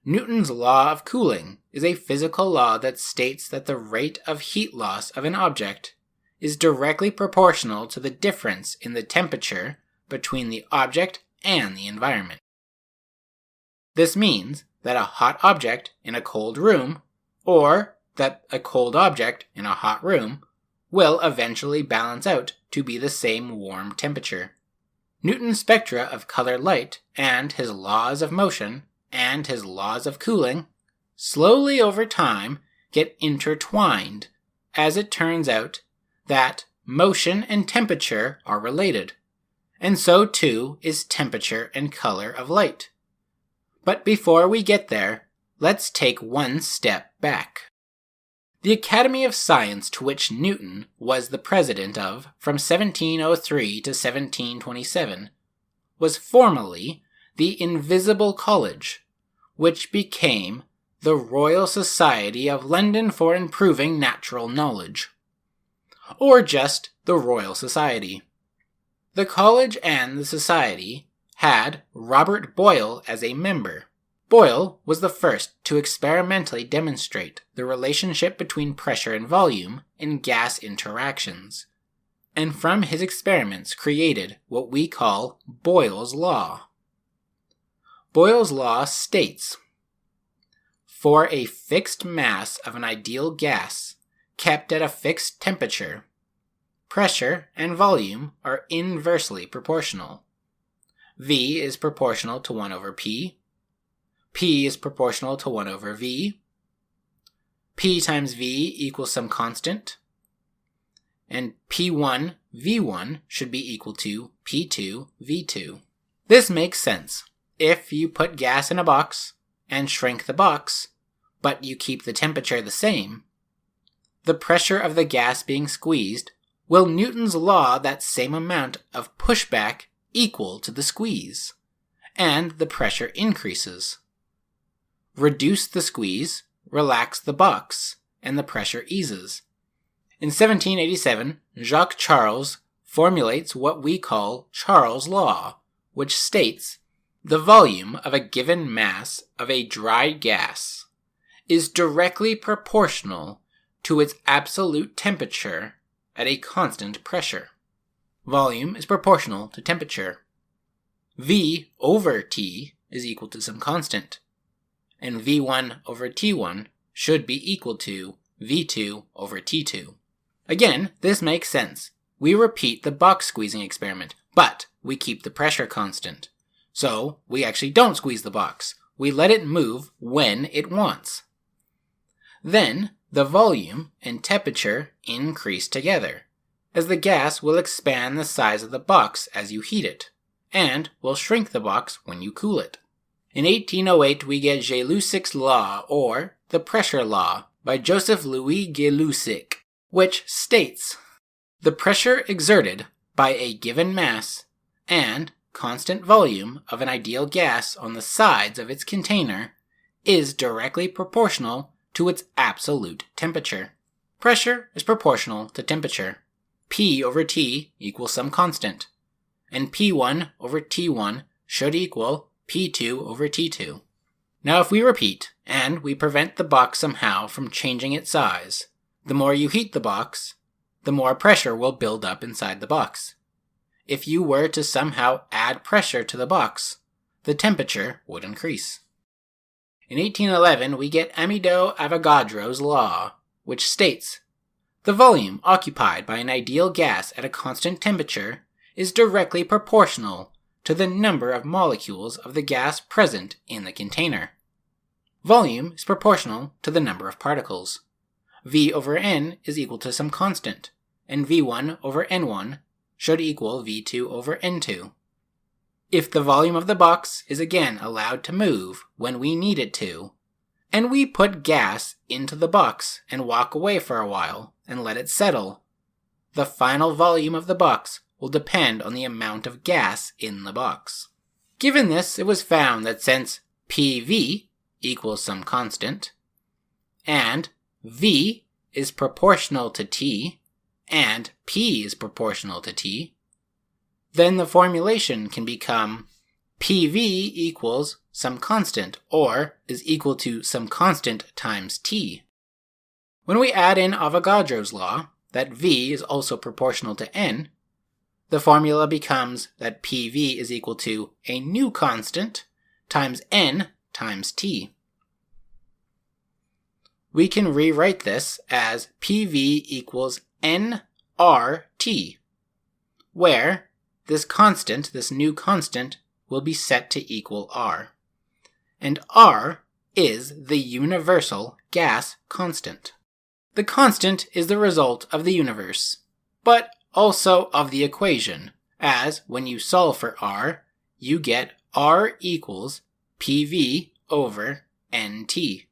Newton's law of cooling is a physical law that states that the rate of heat loss of an object is directly proportional to the difference in the temperature between the object and the environment. This means that a hot object in a cold room, or that a cold object in a hot room, will eventually balance out to be the same warm temperature. Newton's spectra of colored light and his laws of motion and his laws of cooling slowly over time get intertwined, as it turns out that motion and temperature are related, and so too is temperature and color of light. But before we get there, let's take one step back. The Academy of Science, to which Newton was the president of from 1703 to 1727, was formerly the Invisible College, which became the Royal Society of London for Improving Natural Knowledge, or just the Royal Society. The college and the society had Robert Boyle as a member. Boyle was the first to experimentally demonstrate the relationship between pressure and volume in gas interactions, and from his experiments created what we call Boyle's Law. Boyle's Law states, for a fixed mass of an ideal gas kept at a fixed temperature, pressure and volume are inversely proportional. V is proportional to 1 over P. P is proportional to 1 over V. P times V equals some constant. And P1, V1 should be equal to P2, V2. This makes sense. If you put gas in a box and shrink the box, but you keep the temperature the same, the pressure of the gas being squeezed will Newton's law that same amount of pushback equal to the squeeze, and the pressure increases. Reduce the squeeze, relax the box, and the pressure eases. In 1787, Jacques Charles formulates what we call Charles' Law, which states, the volume of a given mass of a dry gas is directly proportional to its absolute temperature at a constant pressure. Volume is proportional to temperature. V over T is equal to some constant, and V1 over T1 should be equal to V2 over T2. Again, this makes sense. We repeat the box squeezing experiment, but we keep the pressure constant. So, we actually don't squeeze the box. We let it move when it wants. Then, the volume and temperature increase together, as the gas will expand the size of the box as you heat it, and will shrink the box when you cool it. In 1808, we get Gay-Lussac's law, or the pressure law, by Joseph Louis Gay-Lussac, which states, the pressure exerted by a given mass and constant volume of an ideal gas on the sides of its container is directly proportional to its absolute temperature. Pressure is proportional to temperature. P over T equals some constant, and P1 over T1 should equal P2 over T2. Now if we repeat, and we prevent the box somehow from changing its size, the more you heat the box, the more pressure will build up inside the box. If you were to somehow add pressure to the box, the temperature would increase. In 1811, we get Amedeo Avogadro's law, which states, the volume occupied by an ideal gas at a constant temperature is directly proportional to the number of molecules of the gas present in the container. Volume is proportional to the number of particles. V over N is equal to some constant, and V1 over N1 should equal V2 over N2. If the volume of the box is again allowed to move when we need it to, and we put gas into the box and walk away for a while and let it settle, the final volume of the box will depend on the amount of gas in the box. Given this, it was found that since PV equals some constant, and V is proportional to T, and P is proportional to T, then the formulation can become PV equals some constant, or is equal to some constant times T. When we add in Avogadro's law, that V is also proportional to N, the formula becomes that PV is equal to a new constant times N times T. We can rewrite this as PV equals nRT, where this constant, this new constant, will be set to equal R. And R is the universal gas constant. The constant is the result of the universe, but also of the equation, as when you solve for R, you get R equals PV over NT,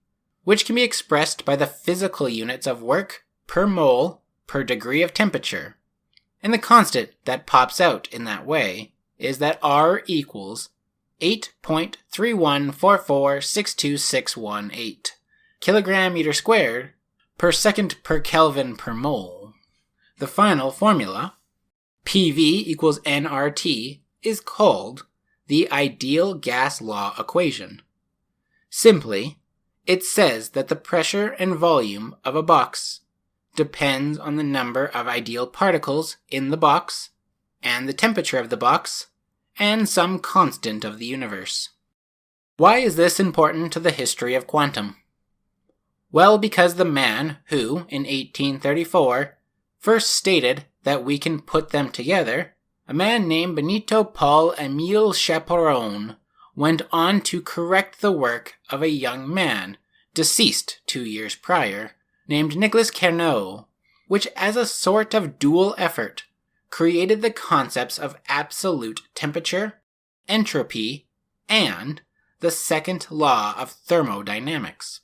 which can be expressed by the physical units of work per mole per degree of temperature. And the constant that pops out in that way is that R equals 8.314462618 kilogram meter squared per second per Kelvin per mole. The final formula, PV equals nRT, is called the ideal gas law equation. Simply, it says that the pressure and volume of a box depends on the number of ideal particles in the box, and the temperature of the box, and some constant of the universe. Why is this important to the history of quantum? Well, because the man who, in 1834, first stated that we can put them together, a man named Benito Paul Emile Chaperon, went on to correct the work of a young man, deceased 2 years prior, named Nicolas Carnot, which as a sort of dual effort created the concepts of absolute temperature, entropy, and the second law of thermodynamics,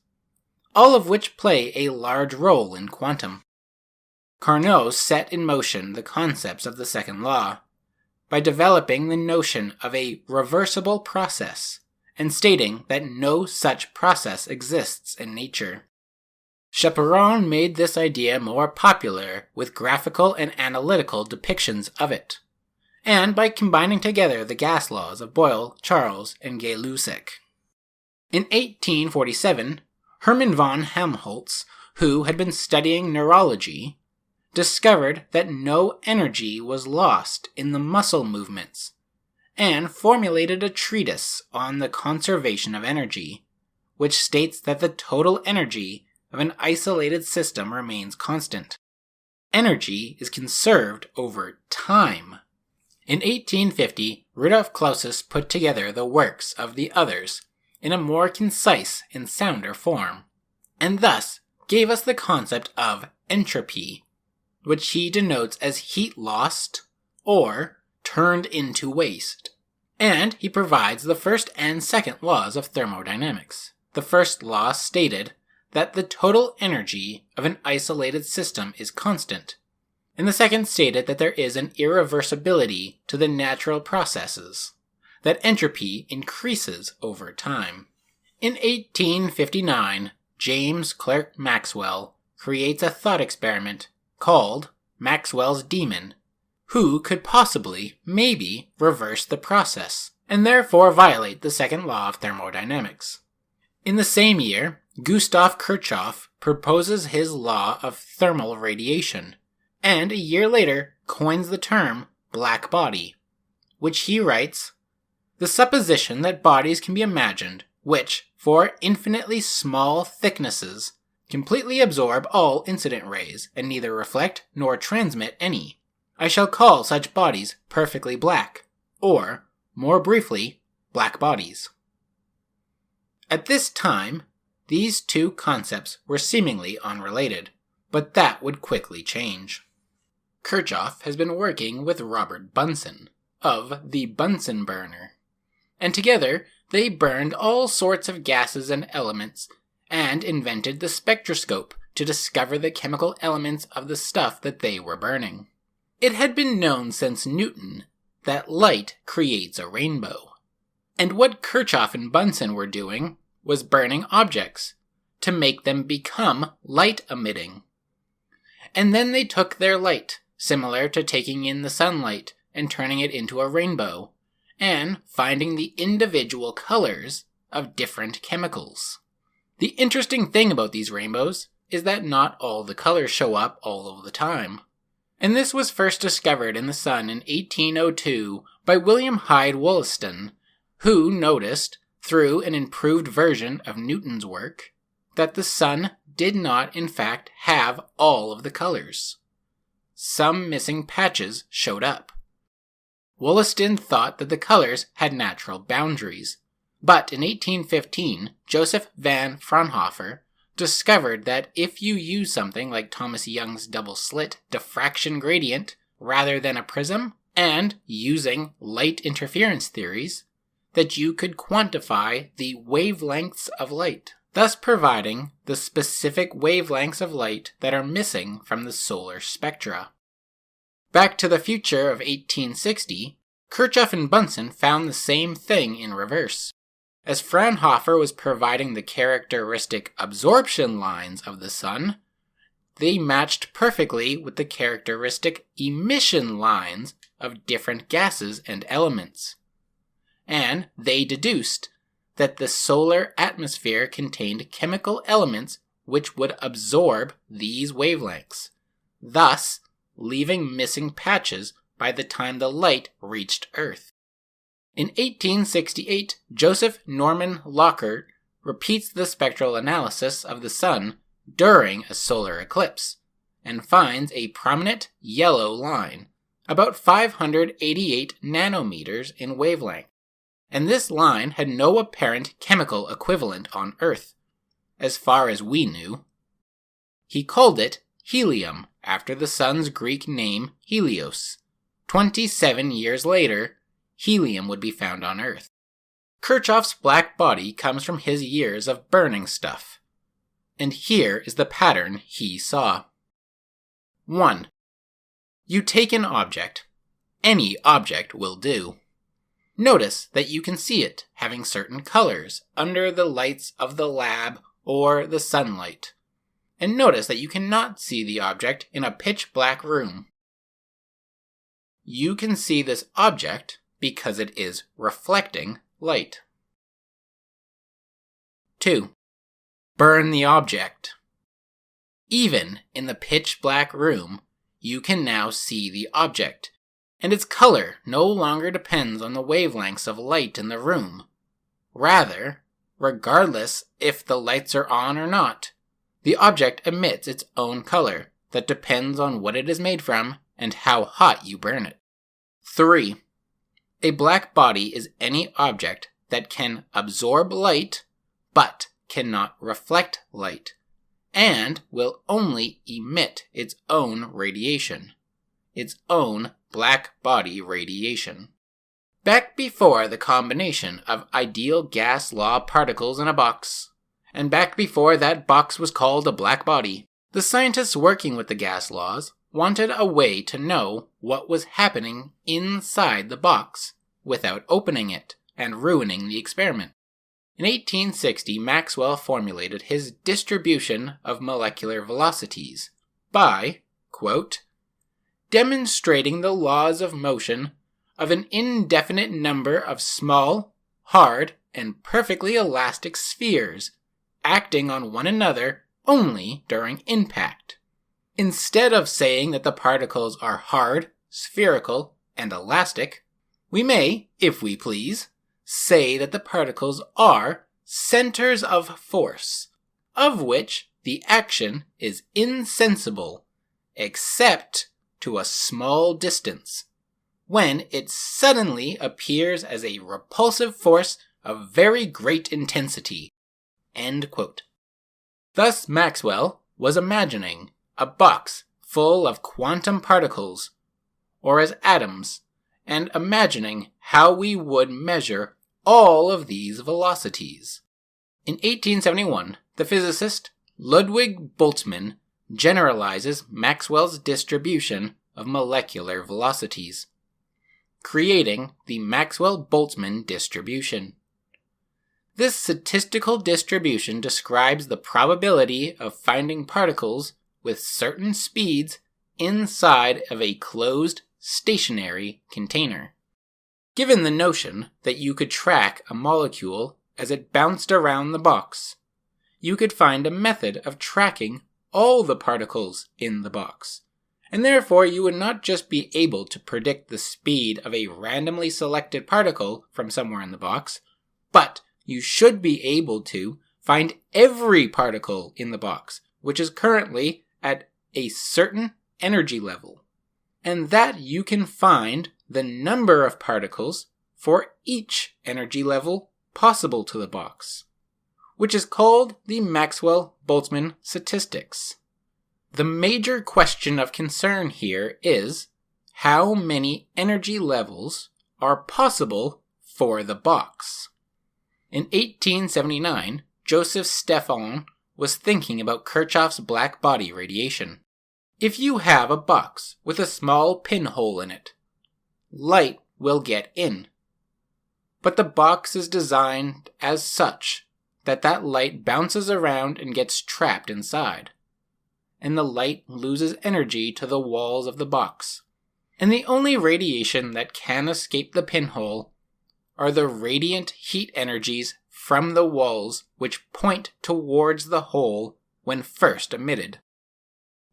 all of which play a large role in quantum. Carnot set in motion the concepts of the second law by developing the notion of a reversible process and stating that no such process exists in nature. Chaperon made this idea more popular with graphical and analytical depictions of it, and by combining together the gas laws of Boyle, Charles, and Gay-Lussac. In 1847, Hermann von Helmholtz, who had been studying neurology, discovered that no energy was lost in the muscle movements, and formulated a treatise on the conservation of energy, which states that the total energy of an isolated system remains constant. Energy is conserved over time. In 1850, Rudolf Clausius put together the works of the others in a more concise and sounder form, and thus gave us the concept of entropy, which he denotes as heat lost or turned into waste. And he provides the first and second laws of thermodynamics. The first law stated that the total energy of an isolated system is constant, and the second stated that there is an irreversibility to the natural processes, that entropy increases over time. In 1859, James Clerk Maxwell creates a thought experiment called Maxwell's Demon. Who could possibly, maybe, reverse the process, and therefore violate the second law of thermodynamics? In the same year, Gustav Kirchhoff proposes his law of thermal radiation, and a year later coins the term black body, which he writes, "The supposition that bodies can be imagined, which, for infinitely small thicknesses, completely absorb all incident rays, and neither reflect nor transmit any. I shall call such bodies perfectly black, or, more briefly, black bodies." At this time, these two concepts were seemingly unrelated, but that would quickly change. Kirchhoff has been working with Robert Bunsen, of the Bunsen burner, and together they burned all sorts of gases and elements, and invented the spectroscope to discover the chemical elements of the stuff that they were burning. It had been known since Newton that light creates a rainbow, and what Kirchhoff and Bunsen were doing was burning objects to make them become light-emitting. And then they took their light, similar to taking in the sunlight and turning it into a rainbow, and finding the individual colors of different chemicals. The interesting thing about these rainbows is that not all the colors show up all of the time. And this was first discovered in the sun in 1802 by William Hyde Wollaston, who noticed, through an improved version of Newton's work, that the sun did not in fact have all of the colors. Some missing patches showed up. Wollaston thought that the colors had natural boundaries, but in 1815, Joseph van Fraunhofer discovered that if you use something like Thomas Young's double-slit diffraction gradient rather than a prism, and using light interference theories, that you could quantify the wavelengths of light, thus providing the specific wavelengths of light that are missing from the solar spectra. Back to the Future of 1860, Kirchhoff and Bunsen found the same thing in reverse. As Fraunhofer was providing the characteristic absorption lines of the sun, they matched perfectly with the characteristic emission lines of different gases and elements. And they deduced that the solar atmosphere contained chemical elements which would absorb these wavelengths, thus leaving missing patches by the time the light reached Earth. In 1868, Joseph Norman Lockyer repeats the spectral analysis of the sun during a solar eclipse, and finds a prominent yellow line, about 588 nanometers in wavelength. And this line had no apparent chemical equivalent on Earth, as far as we knew. He called it helium, after the sun's Greek name Helios. 27 years later, helium would be found on Earth. Kirchhoff's black body comes from his years of burning stuff. And here is the pattern he saw. 1. You take an object. Any object will do. Notice that you can see it having certain colors under the lights of the lab or the sunlight. And notice that you cannot see the object in a pitch black room. You can see this object because it is reflecting light. 2. Burn the object. Even in the pitch black room, you can now see the object, and its color no longer depends on the wavelengths of light in the room. Rather, regardless if the lights are on or not, the object emits its own color that depends on what it is made from and how hot you burn it. 3. A black body is any object that can absorb light but cannot reflect light, and will only emit its own radiation, its own black body radiation. Back before the combination of ideal gas law particles in a box, and back before that box was called a black body, the scientists working with the gas laws wanted a way to know what was happening inside the box without opening it and ruining the experiment. In 1860, Maxwell formulated his distribution of molecular velocities by, quote, demonstrating the laws of motion of an indefinite number of small, hard, and perfectly elastic spheres acting on one another only during impact. Instead of saying that the particles are hard, spherical, and elastic, we may, if we please, say that the particles are centers of force, of which the action is insensible, except to a small distance, when it suddenly appears as a repulsive force of very great intensity. End quote. Thus Maxwell was imagining a box full of quantum particles, or as atoms, and imagining how we would measure all of these velocities. In 1871, the physicist Ludwig Boltzmann generalizes Maxwell's distribution of molecular velocities, creating the Maxwell-Boltzmann distribution. This statistical distribution describes the probability of finding particles with certain speeds inside of a closed, stationary container. Given the notion that you could track a molecule as it bounced around the box, you could find a method of tracking all the particles in the box, and therefore you would not just be able to predict the speed of a randomly selected particle from somewhere in the box, but you should be able to find every particle in the box, which is currently at a certain energy level, and that you can find the number of particles for each energy level possible to the box, which is called the Maxwell-Boltzmann statistics. The major question of concern here is, how many energy levels are possible for the box. In 1879, Joseph Stephan was thinking about Kirchhoff's black body radiation. If you have a box with a small pinhole in it, light will get in. But the box is designed as such that light bounces around and gets trapped inside, and the light loses energy to the walls of the box. And the only radiation that can escape the pinhole are the radiant heat energies from the walls which point towards the hole when first emitted.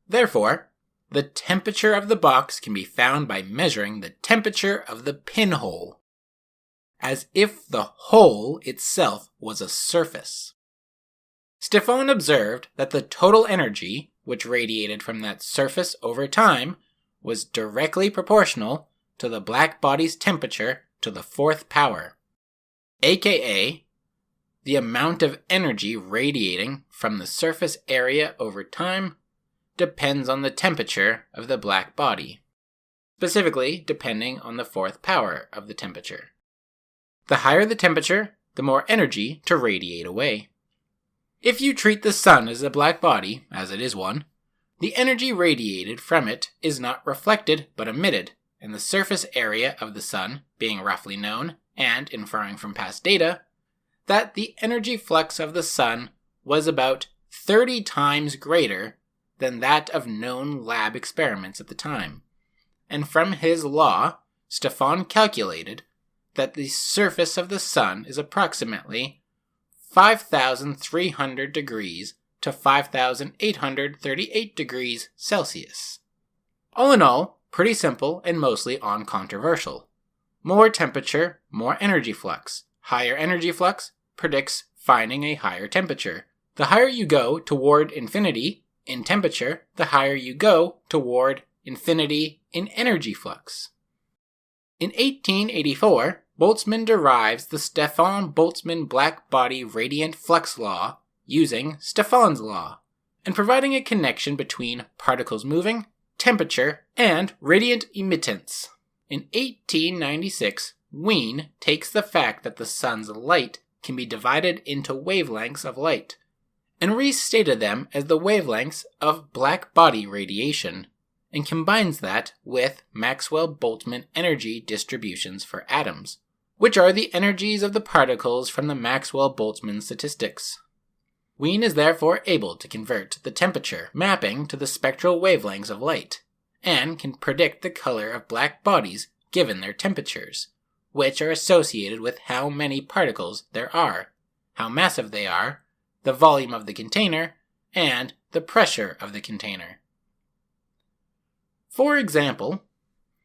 Therefore, the temperature of the box can be found by measuring the temperature of the pinhole, as if the hole itself was a surface. Stephan observed that the total energy which radiated from that surface over time was directly proportional to the black body's temperature to the fourth power, aka the amount of energy radiating from the surface area over time depends on the temperature of the black body, specifically depending on the fourth power of the temperature. The higher the temperature, the more energy to radiate away. If you treat the sun as a black body, as it is one, the energy radiated from it is not reflected but emitted, and the surface area of the sun being roughly known, and inferring from past data, that the energy flux of the sun was about 30 times greater than that of known lab experiments at the time. And from his law, Stephan calculated that the surface of the sun is approximately 5,300 degrees to 5,838 degrees Celsius. All in all, pretty simple and mostly uncontroversial. More temperature, more energy flux. Higher energy flux predicts finding a higher temperature. The higher you go toward infinity in temperature, the higher you go toward infinity in energy flux. In 1884, Boltzmann derives the Stefan-Boltzmann black body radiant flux law using Stephan's law, and providing a connection between particles moving, temperature, and radiant emittance. In 1896, Wien takes the fact that the sun's light can be divided into wavelengths of light, and restated them as the wavelengths of black body radiation, and combines that with Maxwell-Boltzmann energy distributions for atoms, which are the energies of the particles from the Maxwell-Boltzmann statistics. Wien is therefore able to convert the temperature mapping to the spectral wavelengths of light, and can predict the color of black bodies given their temperatures, which are associated with how many particles there are, how massive they are, the volume of the container, and the pressure of the container. For example,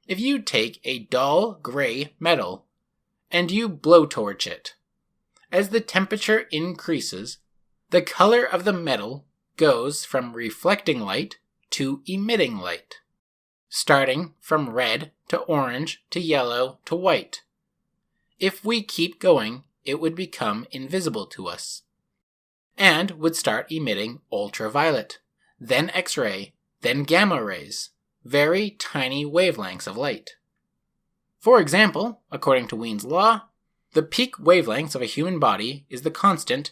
if you take a dull gray metal and you blowtorch it, as the temperature increases, the color of the metal goes from reflecting light to emitting light, starting from red to orange to yellow to white. If we keep going, it would become invisible to us, and would start emitting ultraviolet, then X-ray, then gamma rays, very tiny wavelengths of light. For example, according to Wien's law, the peak wavelengths of a human body is the constant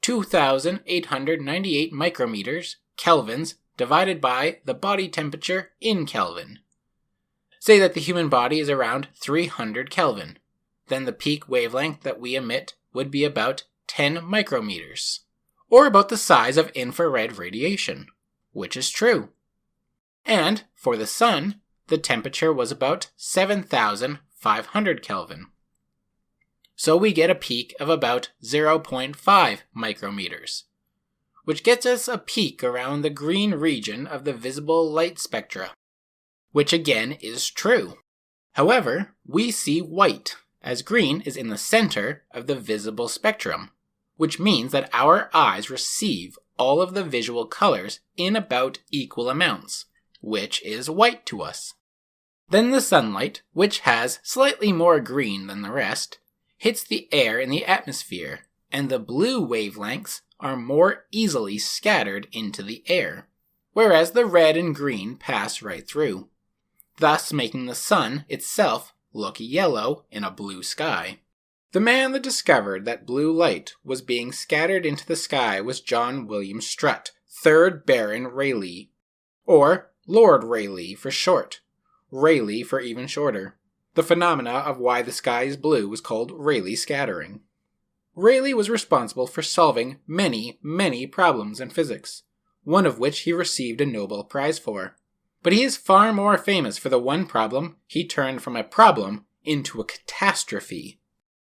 2,898 micrometers, kelvins, divided by the body temperature in Kelvin. Say that the human body is around 300 Kelvin. Then the peak wavelength that we emit would be about 10 micrometers, or about the size of infrared radiation, which is true. And for the sun, the temperature was about 7,500 Kelvin. So we get a peak of about 0.5 micrometers, which gets us a peak around the green region of the visible light spectra, which again is true. However, we see white, as green is in the center of the visible spectrum, which means that our eyes receive all of the visual colors in about equal amounts, which is white to us. Then the sunlight, which has slightly more green than the rest, hits the air in the atmosphere, and the blue wavelengths are more easily scattered into the air, whereas the red and green pass right through. thus making the sun itself look yellow in a blue sky. The man that discovered that blue light was being scattered into the sky was John William Strutt, 3rd Baron Rayleigh, or Lord Rayleigh for short, Rayleigh for even shorter. The phenomena of why the sky is blue was called Rayleigh scattering. Rayleigh was responsible for solving many problems in physics, one of which he received a Nobel Prize for. But he is far more famous for the one problem he turned from a problem into a catastrophe.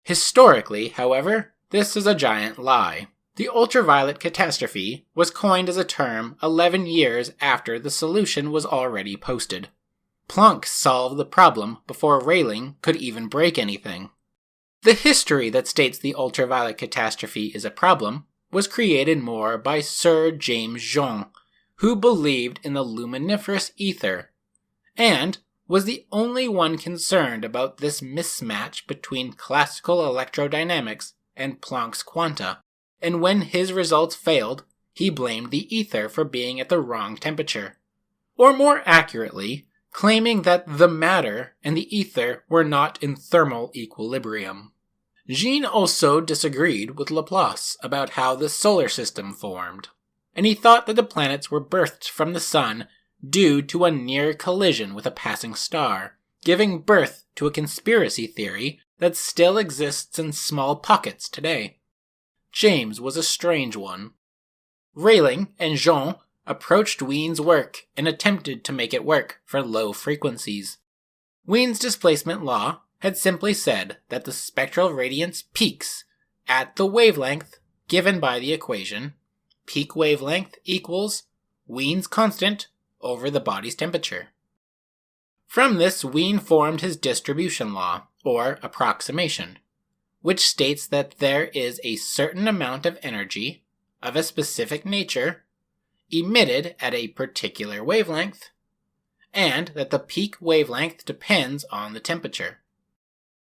Historically, however, this is a giant lie. The ultraviolet catastrophe was coined as a term 11 years after the solution was already posted. Planck solved the problem before Rayleigh could even break anything. The history that states the ultraviolet catastrophe is a problem was created more by Sir James Jean, who believed in the luminiferous ether, and was the only one concerned about this mismatch between classical electrodynamics and Planck's quanta, and when his results failed, he blamed the ether for being at the wrong temperature. Or more accurately, claiming that the matter and the ether were not in thermal equilibrium. Jean also disagreed with Laplace about how the solar system formed, and he thought that the planets were birthed from the sun due to a near collision with a passing star, giving birth to a conspiracy theory that still exists in small pockets today. James was a strange one. Rayleigh and Jean approached Wien's work and attempted to make it work for low frequencies. Wien's displacement law had simply said that the spectral radiance peaks at the wavelength given by the equation peak wavelength equals Wien's constant over the body's temperature. From this, Wien formed his distribution law, or approximation, which states that there is a certain amount of energy of a specific nature emitted at a particular wavelength, and that the peak wavelength depends on the temperature.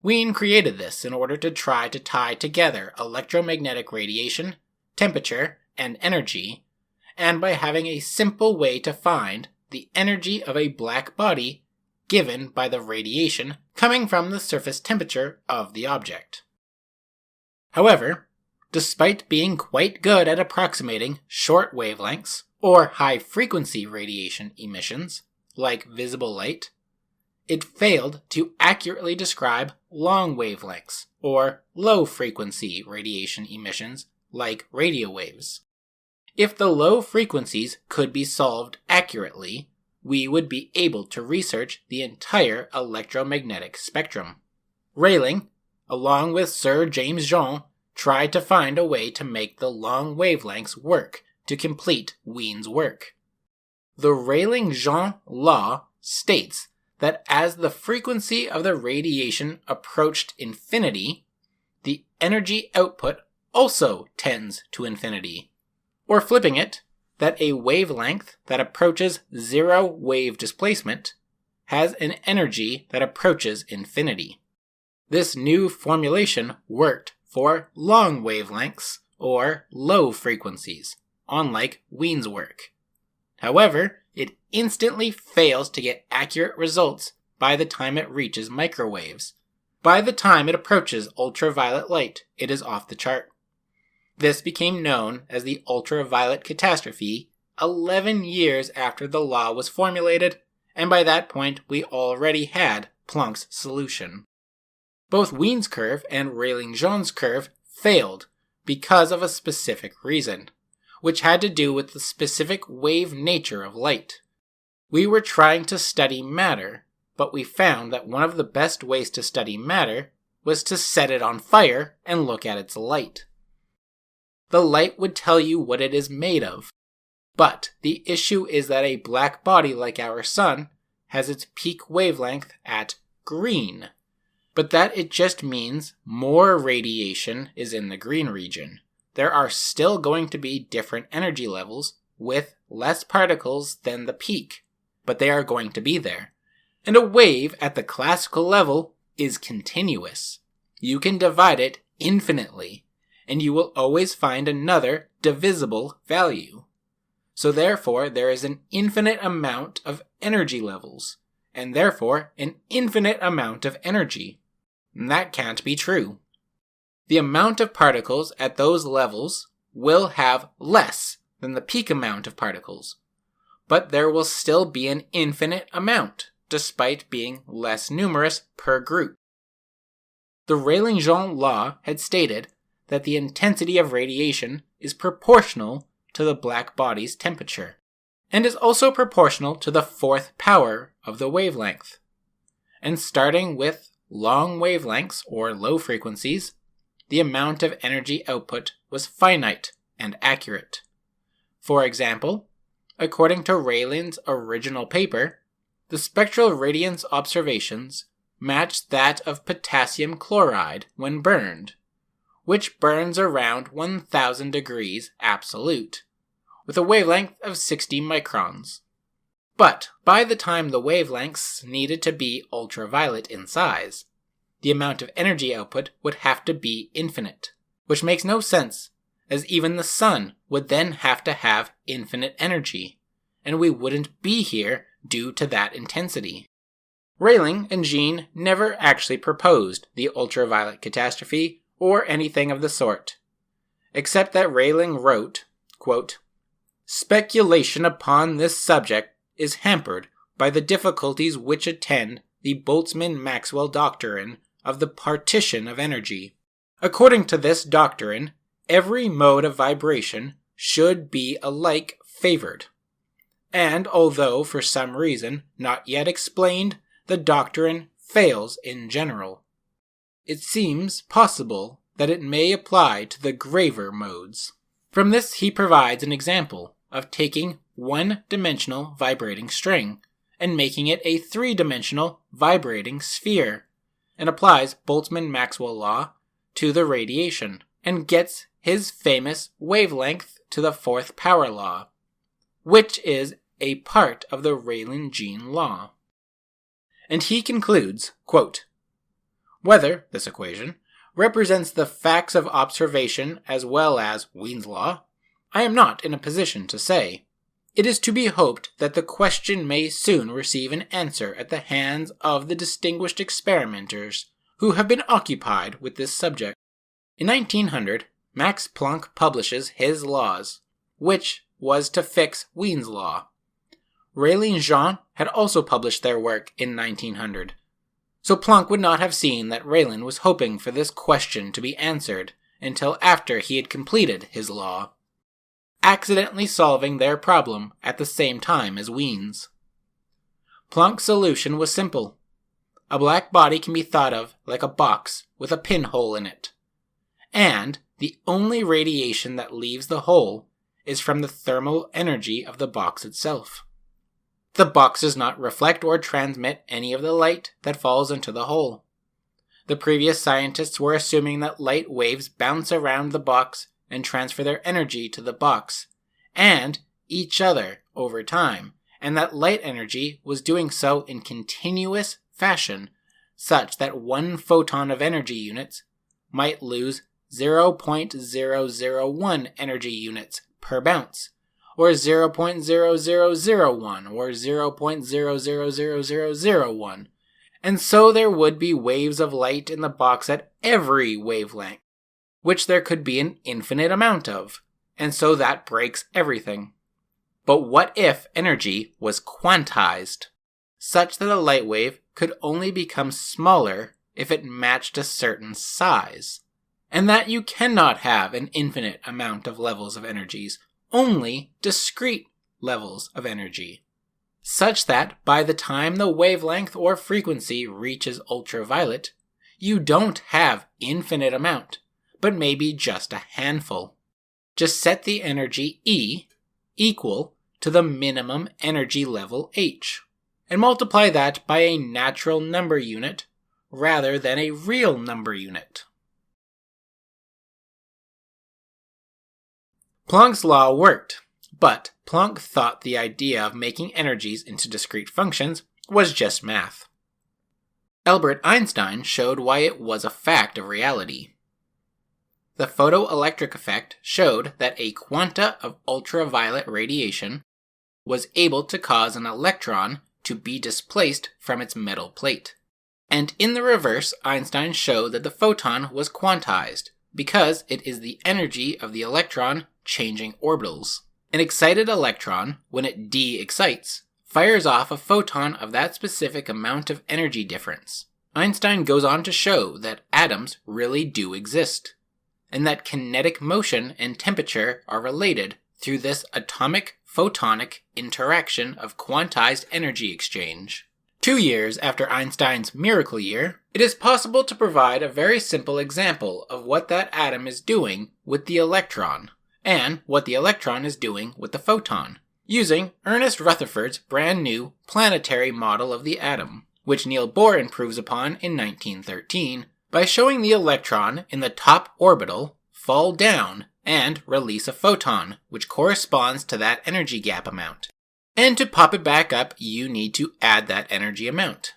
Wien created this in order to try to tie together electromagnetic radiation, temperature, and energy, and by having a simple way to find the energy of a black body given by the radiation coming from the surface temperature of the object. However, despite being quite good at approximating short wavelengths or high-frequency radiation emissions, like visible light, it failed to accurately describe long wavelengths or low-frequency radiation emissions, like radio waves. If the low frequencies could be solved accurately, we would be able to research the entire electromagnetic spectrum. Rayleigh, along with Sir James Jean, tried to find a way to make the long wavelengths work to complete Wien's work. The Rayleigh-Jean law states that as the frequency of the radiation approached infinity, the energy output also tends to infinity. Or flipping it, that a wavelength that approaches zero wave displacement has an energy that approaches infinity. This new formulation worked for long wavelengths or low frequencies, unlike Wien's work. However, it instantly fails to get accurate results by the time it reaches microwaves. By the time it approaches ultraviolet light, it is off the chart. This became known as the ultraviolet catastrophe 11 years after the law was formulated, and by that point we already had Planck's solution. Both Wien's curve and Rayleigh-Jean's curve failed because of a specific reason, which had to do with the specific wave nature of light. We were trying to study matter, but we found that one of the best ways to study matter was to set it on fire and look at its light. The light would tell you what it is made of. But the issue is that a black body like our sun has its peak wavelength at green, but that it just means more radiation is in the green region. There are still going to be different energy levels with less particles than the peak, but they are going to be there. And a wave at the classical level is continuous. You can divide it infinitely, and you will always find another divisible value. So therefore, there is an infinite amount of energy levels, and therefore an infinite amount of energy. And that can't be true. The amount of particles at those levels will have less than the peak amount of particles, but there will still be an infinite amount, despite being less numerous per group. The Rayleigh-Jean law had stated that the intensity of radiation is proportional to the black body's temperature, and is also proportional to the fourth power of the wavelength. And starting with long wavelengths or low frequencies, the amount of energy output was finite and accurate. For example, according to Rayleigh's original paper, the spectral radiance observations matched that of potassium chloride when burned, which burns around 1000 degrees absolute, with a wavelength of 60 microns. But by the time the wavelengths needed to be ultraviolet in size, the amount of energy output would have to be infinite, which makes no sense, as even the sun would then have to have infinite energy, and we wouldn't be here due to that intensity. Rayleigh and Jean never actually proposed the ultraviolet catastrophe or anything of the sort, except that Rayleigh wrote, quote, "Speculation upon this subject is hampered by the difficulties which attend the Boltzmann-Maxwell doctrine of the partition of energy. According to this doctrine, every mode of vibration should be alike favored. And although for some reason not yet explained, the doctrine fails in general, it seems possible that it may apply to the graver modes." From this he provides an example of taking one-dimensional vibrating string and making it a three-dimensional vibrating sphere, and applies Boltzmann-Maxwell law to the radiation, and gets his famous wavelength to the fourth power law, which is a part of the Rayleigh-Jean law. And he concludes, quote, "Whether this equation represents the facts of observation as well as Wien's law, I am not in a position to say. It is to be hoped that the question may soon receive an answer at the hands of the distinguished experimenters who have been occupied with this subject." In 1900, Max Planck publishes his laws, which was to fix Wien's law. Rayleigh and Jean had also published their work in 1900, so Planck would not have seen that Rayleigh was hoping for this question to be answered until after he had completed his law, accidentally solving their problem at the same time as Wien's. Planck's solution was simple. A black body can be thought of like a box with a pinhole in it, and the only radiation that leaves the hole is from the thermal energy of the box itself. The box does not reflect or transmit any of the light that falls into the hole. The previous scientists were assuming that light waves bounce around the box and transfer their energy to the box and each other over time, and that light energy was doing so in continuous fashion, such that one photon of energy units might lose 0.001 energy units per bounce, or 0.0001, or 0.000001, and so there would be waves of light in the box at every wavelength, which there could be an infinite amount of, and so that breaks everything. But what if energy was quantized, such that a light wave could only become smaller if it matched a certain size, and that you cannot have an infinite amount of levels of energies, only discrete levels of energy, such that by the time the wavelength or frequency reaches ultraviolet, you don't have infinite amount, but maybe just a handful. Just set the energy E equal to the minimum energy level H, and multiply that by a natural number unit rather than a real number unit. Planck's law worked, but Planck thought the idea of making energies into discrete functions was just math. Albert Einstein showed why it was a fact of reality. The photoelectric effect showed that a quanta of ultraviolet radiation was able to cause an electron to be displaced from its metal plate. And in the reverse, Einstein showed that the photon was quantized, because it is the energy of the electron changing orbitals. An excited electron, when it de-excites, fires off a photon of that specific amount of energy difference. Einstein goes on to show that atoms really do exist, and that kinetic motion and temperature are related through this atomic photonic interaction of quantized energy exchange. 2 years after Einstein's miracle year, it is possible to provide a very simple example of what that atom is doing with the electron, and what the electron is doing with the photon, using Ernest Rutherford's brand new planetary model of the atom, which Niels Bohr improves upon in 1913 by showing the electron in the top orbital fall down and release a photon, which corresponds to that energy gap amount. And to pop it back up, you need to add that energy amount.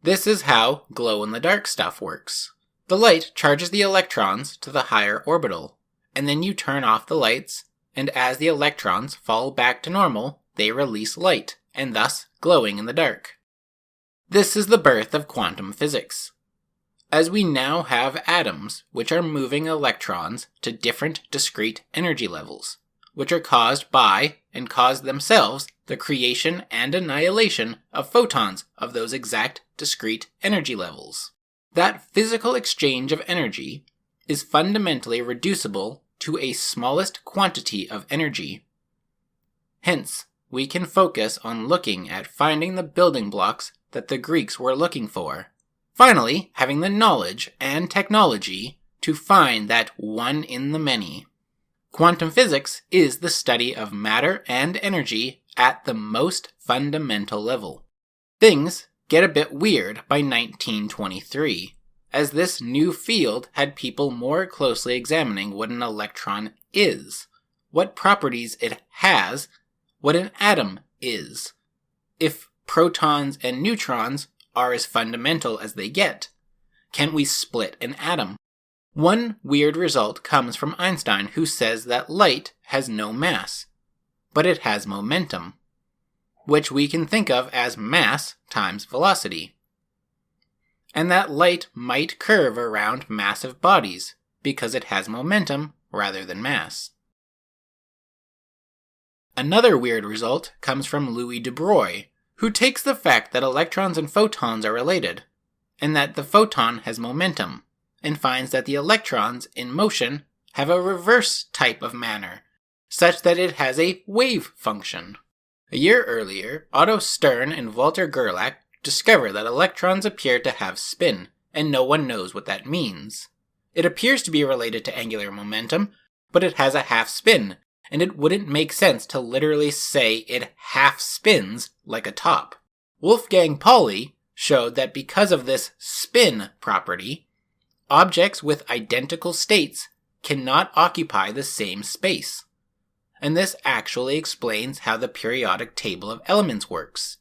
This is how glow-in-the-dark stuff works. The light charges the electrons to the higher orbital, and then you turn off the lights, and as the electrons fall back to normal, they release light, and thus glowing in the dark. This is the birth of quantum physics. As we now have atoms which are moving electrons to different discrete energy levels, which are caused by, and cause themselves, the creation and annihilation of photons of those exact discrete energy levels. That physical exchange of energy is fundamentally reducible to a smallest quantity of energy. Hence, we can focus on looking at finding the building blocks that the Greeks were looking for. Finally, having the knowledge and technology to find that one in the many. Quantum physics is the study of matter and energy at the most fundamental level. Things get a bit weird by 1923, as this new field had people more closely examining what an electron is, what properties it has, what an atom is, if protons and neutrons are as fundamental as they get. Can we split an atom? One weird result comes from Einstein, who says that light has no mass, but it has momentum, which we can think of as mass times velocity. And that light might curve around massive bodies, because it has momentum rather than mass. Another weird result comes from Louis de Broglie, who takes the fact that electrons and photons are related, and that the photon has momentum, and finds that the electrons in motion have a reverse type of manner, such that it has a wave function. A year earlier, Otto Stern and Walter Gerlach discovered that electrons appear to have spin, and no one knows what that means. It appears to be related to angular momentum, but it has a half spin, and it wouldn't make sense to literally say it half spins like a top. Wolfgang Pauli showed that because of this spin property, objects with identical states cannot occupy the same space. And this actually explains how the periodic table of elements works.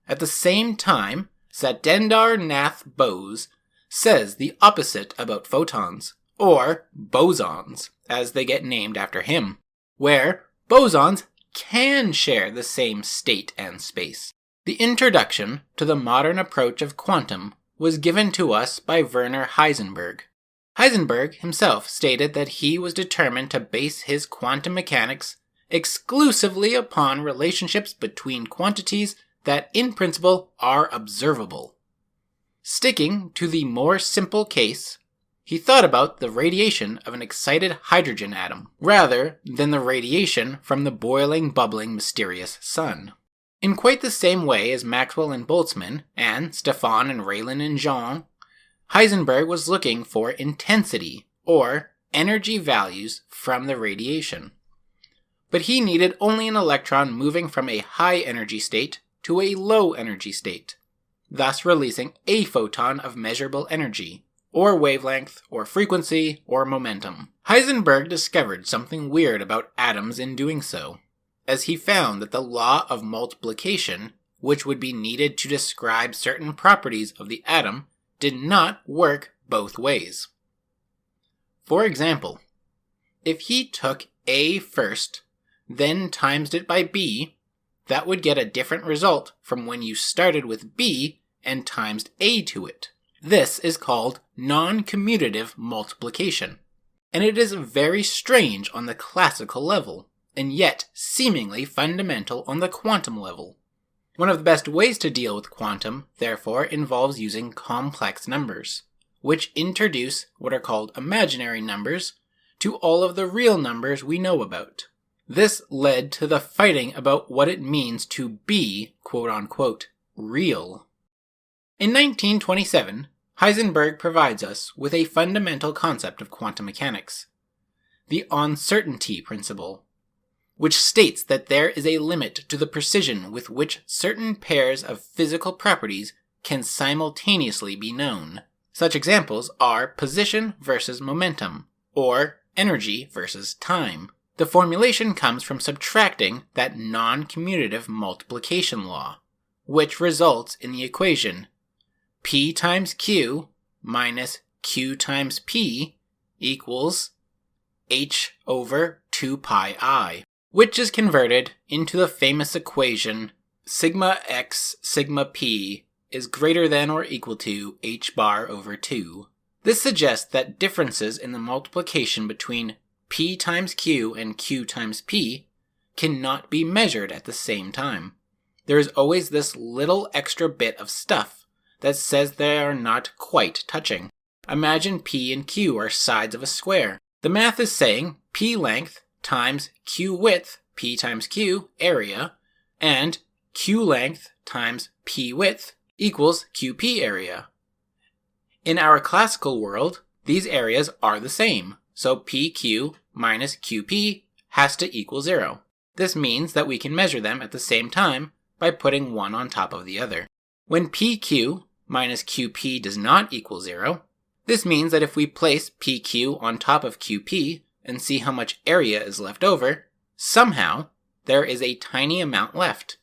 At the same time, Satendra Nath Bose says the opposite about photons, or bosons, as they get named after him, where bosons can share the same state and space. The introduction to the modern approach of quantum was given to us by Werner Heisenberg. Heisenberg himself stated that he was determined to base his quantum mechanics exclusively upon relationships between quantities that in principle are observable. Sticking to the more simple case, he thought about the radiation of an excited hydrogen atom, rather than the radiation from the boiling, bubbling, mysterious sun. In quite the same way as Maxwell and Boltzmann, and Stefan and Raylan and Jean, Heisenberg was looking for intensity, or energy values from the radiation. But he needed only an electron moving from a high energy state to a low energy state, thus releasing a photon of measurable energy, or wavelength, or frequency, or momentum. Heisenberg discovered something weird about atoms in doing so, as he found that the law of multiplication, which would be needed to describe certain properties of the atom, did not work both ways. For example, if he took A first, then timesed it by B, that would get a different result from when you started with b and times a to it. This is called non-commutative multiplication, and it is very strange on the classical level, and yet seemingly fundamental on the quantum level. One of the best ways to deal with quantum, therefore, involves using complex numbers, which introduce what are called imaginary numbers to all of the real numbers we know about. This led to the fighting about what it means to be, quote-unquote, real. In 1927, Heisenberg provides us with a fundamental concept of quantum mechanics, the uncertainty principle, which states that there is a limit to the precision with which certain pairs of physical properties can simultaneously be known. Such examples are position versus momentum, or energy versus time. The formulation comes from subtracting that non-commutative multiplication law, which results in the equation P times Q minus Q times P equals H over 2 pi I, which is converted into the famous equation sigma x sigma p is greater than or equal to h bar over 2. This suggests that differences in the multiplication between p times q and q times p cannot be measured at the same time. There is always this little extra bit of stuff that says they are not quite touching. Imagine p and q are sides of a square. The math is saying p length times q width, p times q, area, and q length times p width equals qp area. In our classical world, these areas are the same, so pq minus qp has to equal 0. This means that we can measure them at the same time by putting one on top of the other. When pq minus qp does not equal 0, this means that if we place pq on top of qp and see how much area is left over, somehow there is a tiny amount left,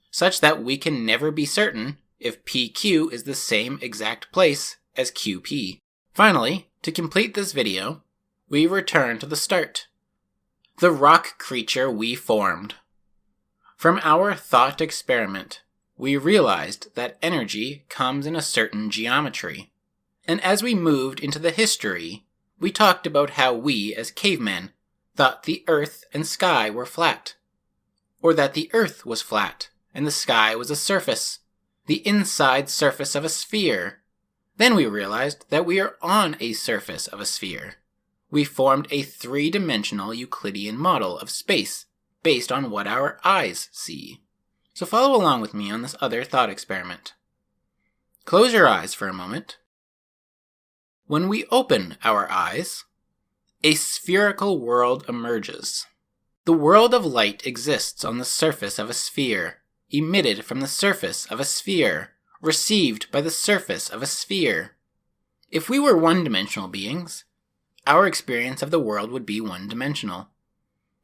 such that we can never be certain if pq is the same exact place as qp. Finally, to complete this video, we return to the start. The rock creature we formed. From our thought experiment, we realized that energy comes in a certain geometry. And as we moved into the history, we talked about how we, as cavemen, thought the earth and sky were flat. Or that the earth was flat, and the sky was a surface, the inside surface of a sphere. Then we realized that we are on a surface of a sphere. We formed a three-dimensional Euclidean model of space based on what our eyes see. So follow along with me on this other thought experiment. Close your eyes for a moment. When we open our eyes, a spherical world emerges. The world of light exists on the surface of a sphere, emitted from the surface of a sphere, received by the surface of a sphere. If we were one-dimensional beings, our experience of the world would be one-dimensional.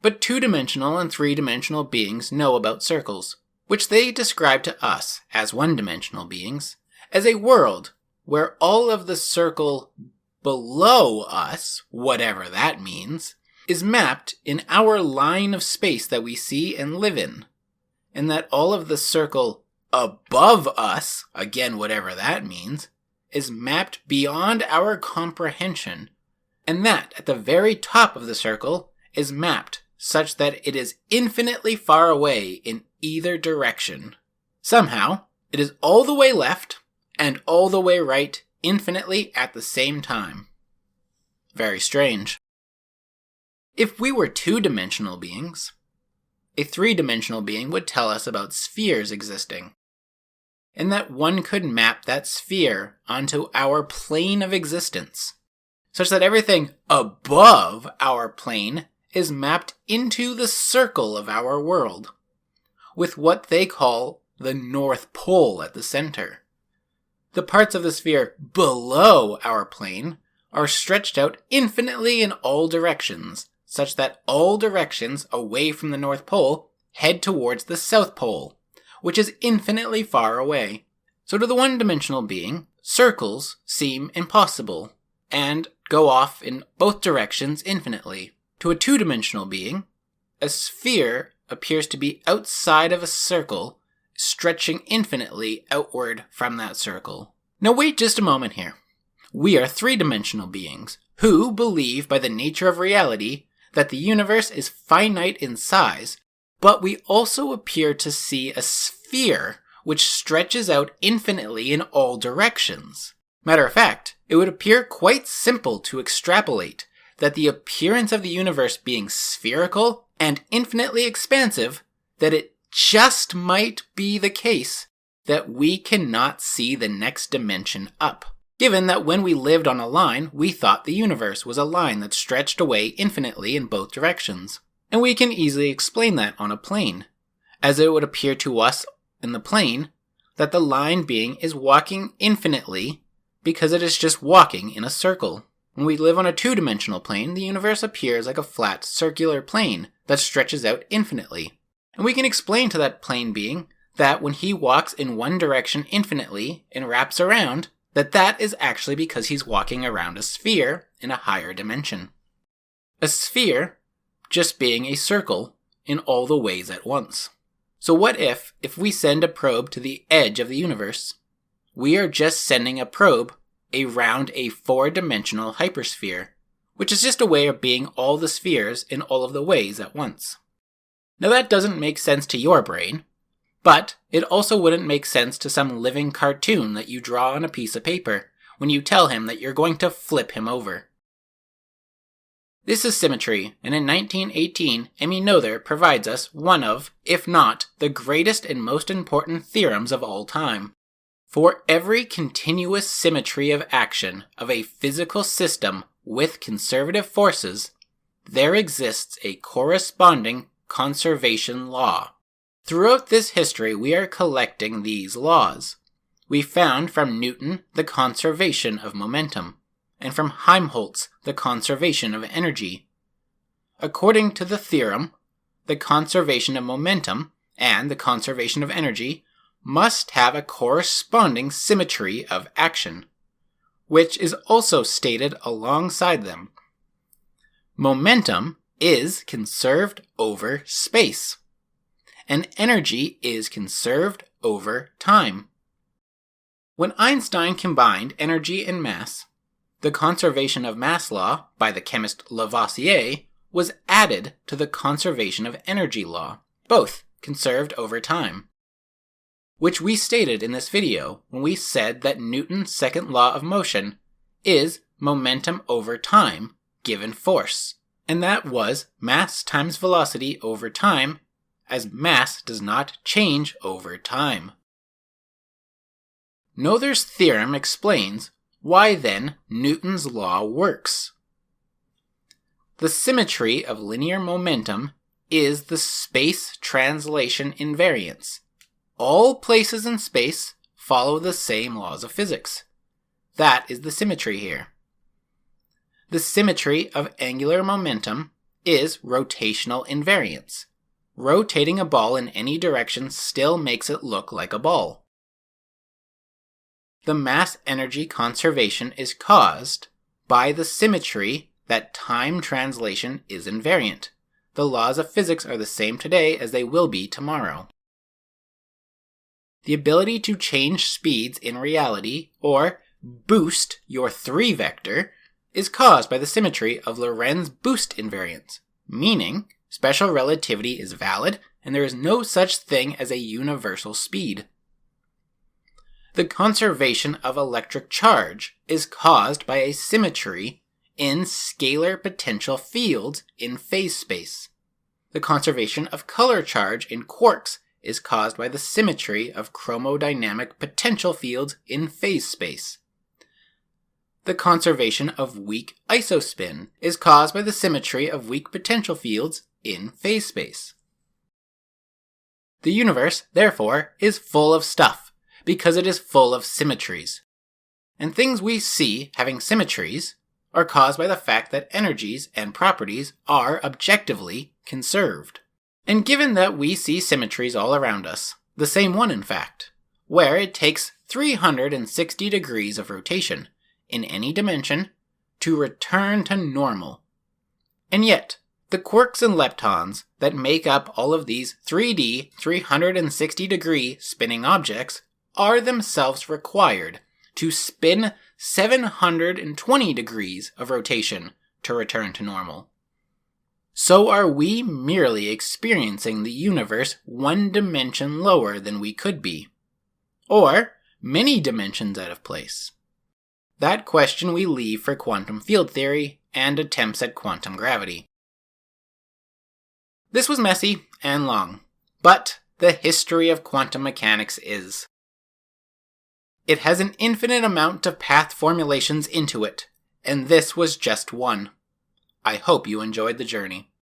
But two-dimensional and three-dimensional beings know about circles, which they describe to us, as one-dimensional beings, as a world where all of the circle below us, whatever that means, is mapped in our line of space that we see and live in, and that all of the circle above us, again whatever that means, is mapped beyond our comprehension, and that at the very top of the circle is mapped such that it is infinitely far away in either direction. Somehow, it is all the way left and all the way right infinitely at the same time. Very strange. If we were two-dimensional beings, a three-dimensional being would tell us about spheres existing, and that one could map that sphere onto our plane of existence, such that everything above our plane is mapped into the circle of our world, with what they call the North Pole at the center. The parts of the sphere below our plane are stretched out infinitely in all directions, such that all directions away from the North Pole head towards the South Pole, which is infinitely far away. So to the one-dimensional being, circles seem impossible, and go off in both directions infinitely. To a two-dimensional being, a sphere appears to be outside of a circle, stretching infinitely outward from that circle. Now wait just a moment here. We are three-dimensional beings who believe by the nature of reality that the universe is finite in size, but we also appear to see a sphere which stretches out infinitely in all directions. Matter of fact, it would appear quite simple to extrapolate that the appearance of the universe being spherical and infinitely expansive, that it just might be the case that we cannot see the next dimension up. Given that when we lived on a line, we thought the universe was a line that stretched away infinitely in both directions. And we can easily explain that on a plane, as it would appear to us in the plane that the line being is walking infinitely because it is just walking in a circle. When we live on a two-dimensional plane, the universe appears like a flat, circular plane that stretches out infinitely. And we can explain to that plane being that when he walks in one direction infinitely and wraps around, that is actually because he's walking around a sphere in a higher dimension. A sphere just being a circle in all the ways at once. So what if we send a probe to the edge of the universe, we are just sending a probe around a four-dimensional hypersphere, which is just a way of being all the spheres in all of the ways at once. Now that doesn't make sense to your brain, but it also wouldn't make sense to some living cartoon that you draw on a piece of paper when you tell him that you're going to flip him over. This is symmetry, and in 1918, Noether provides us one of, if not, the greatest and most important theorems of all time. For every continuous symmetry of action of a physical system with conservative forces, there exists a corresponding conservation law. Throughout this history, we are collecting these laws. We found from Newton the conservation of momentum, and from Helmholtz the conservation of energy. According to the theorem, the conservation of momentum and the conservation of energy must have a corresponding symmetry of action, which is also stated alongside them. Momentum is conserved over space, and energy is conserved over time. When Einstein combined energy and mass, the conservation of mass law by the chemist Lavoisier was added to the conservation of energy law, both conserved over time, which we stated in this video when we said that Newton's second law of motion is momentum over time given force, and that was mass times velocity over time, as mass does not change over time. Noether's theorem explains why then Newton's law works. The symmetry of linear momentum is the space translation invariance. All places in space follow the same laws of physics. That is the symmetry here. The symmetry of angular momentum is rotational invariance. Rotating a ball in any direction still makes it look like a ball. The mass-energy conservation is caused by the symmetry that time translation is invariant. The laws of physics are the same today as they will be tomorrow. The ability to change speeds in reality, or boost your 3-vector, is caused by the symmetry of Lorentz boost invariance, meaning special relativity is valid and there is no such thing as a universal speed. The conservation of electric charge is caused by a symmetry in scalar potential fields in phase space. The conservation of color charge in quarks is caused by the symmetry of chromodynamic potential fields in phase space. The conservation of weak isospin is caused by the symmetry of weak potential fields in phase space. The universe, therefore, is full of stuff, because it is full of symmetries. And things we see having symmetries are caused by the fact that energies and properties are objectively conserved. And given that we see symmetries all around us, the same one in fact, where it takes 360 degrees of rotation in any dimension to return to normal. And yet, The quarks and leptons that make up all of these 3D 360-degree spinning objects are themselves required to spin 720 degrees of rotation to return to normal. So are we merely experiencing the universe one dimension lower than we could be? Or many dimensions out of place? That question we leave for quantum field theory and attempts at quantum gravity. This was messy and long, but the history of quantum mechanics is. It has an infinite amount of path formulations into it, and this was just one. I hope you enjoyed the journey.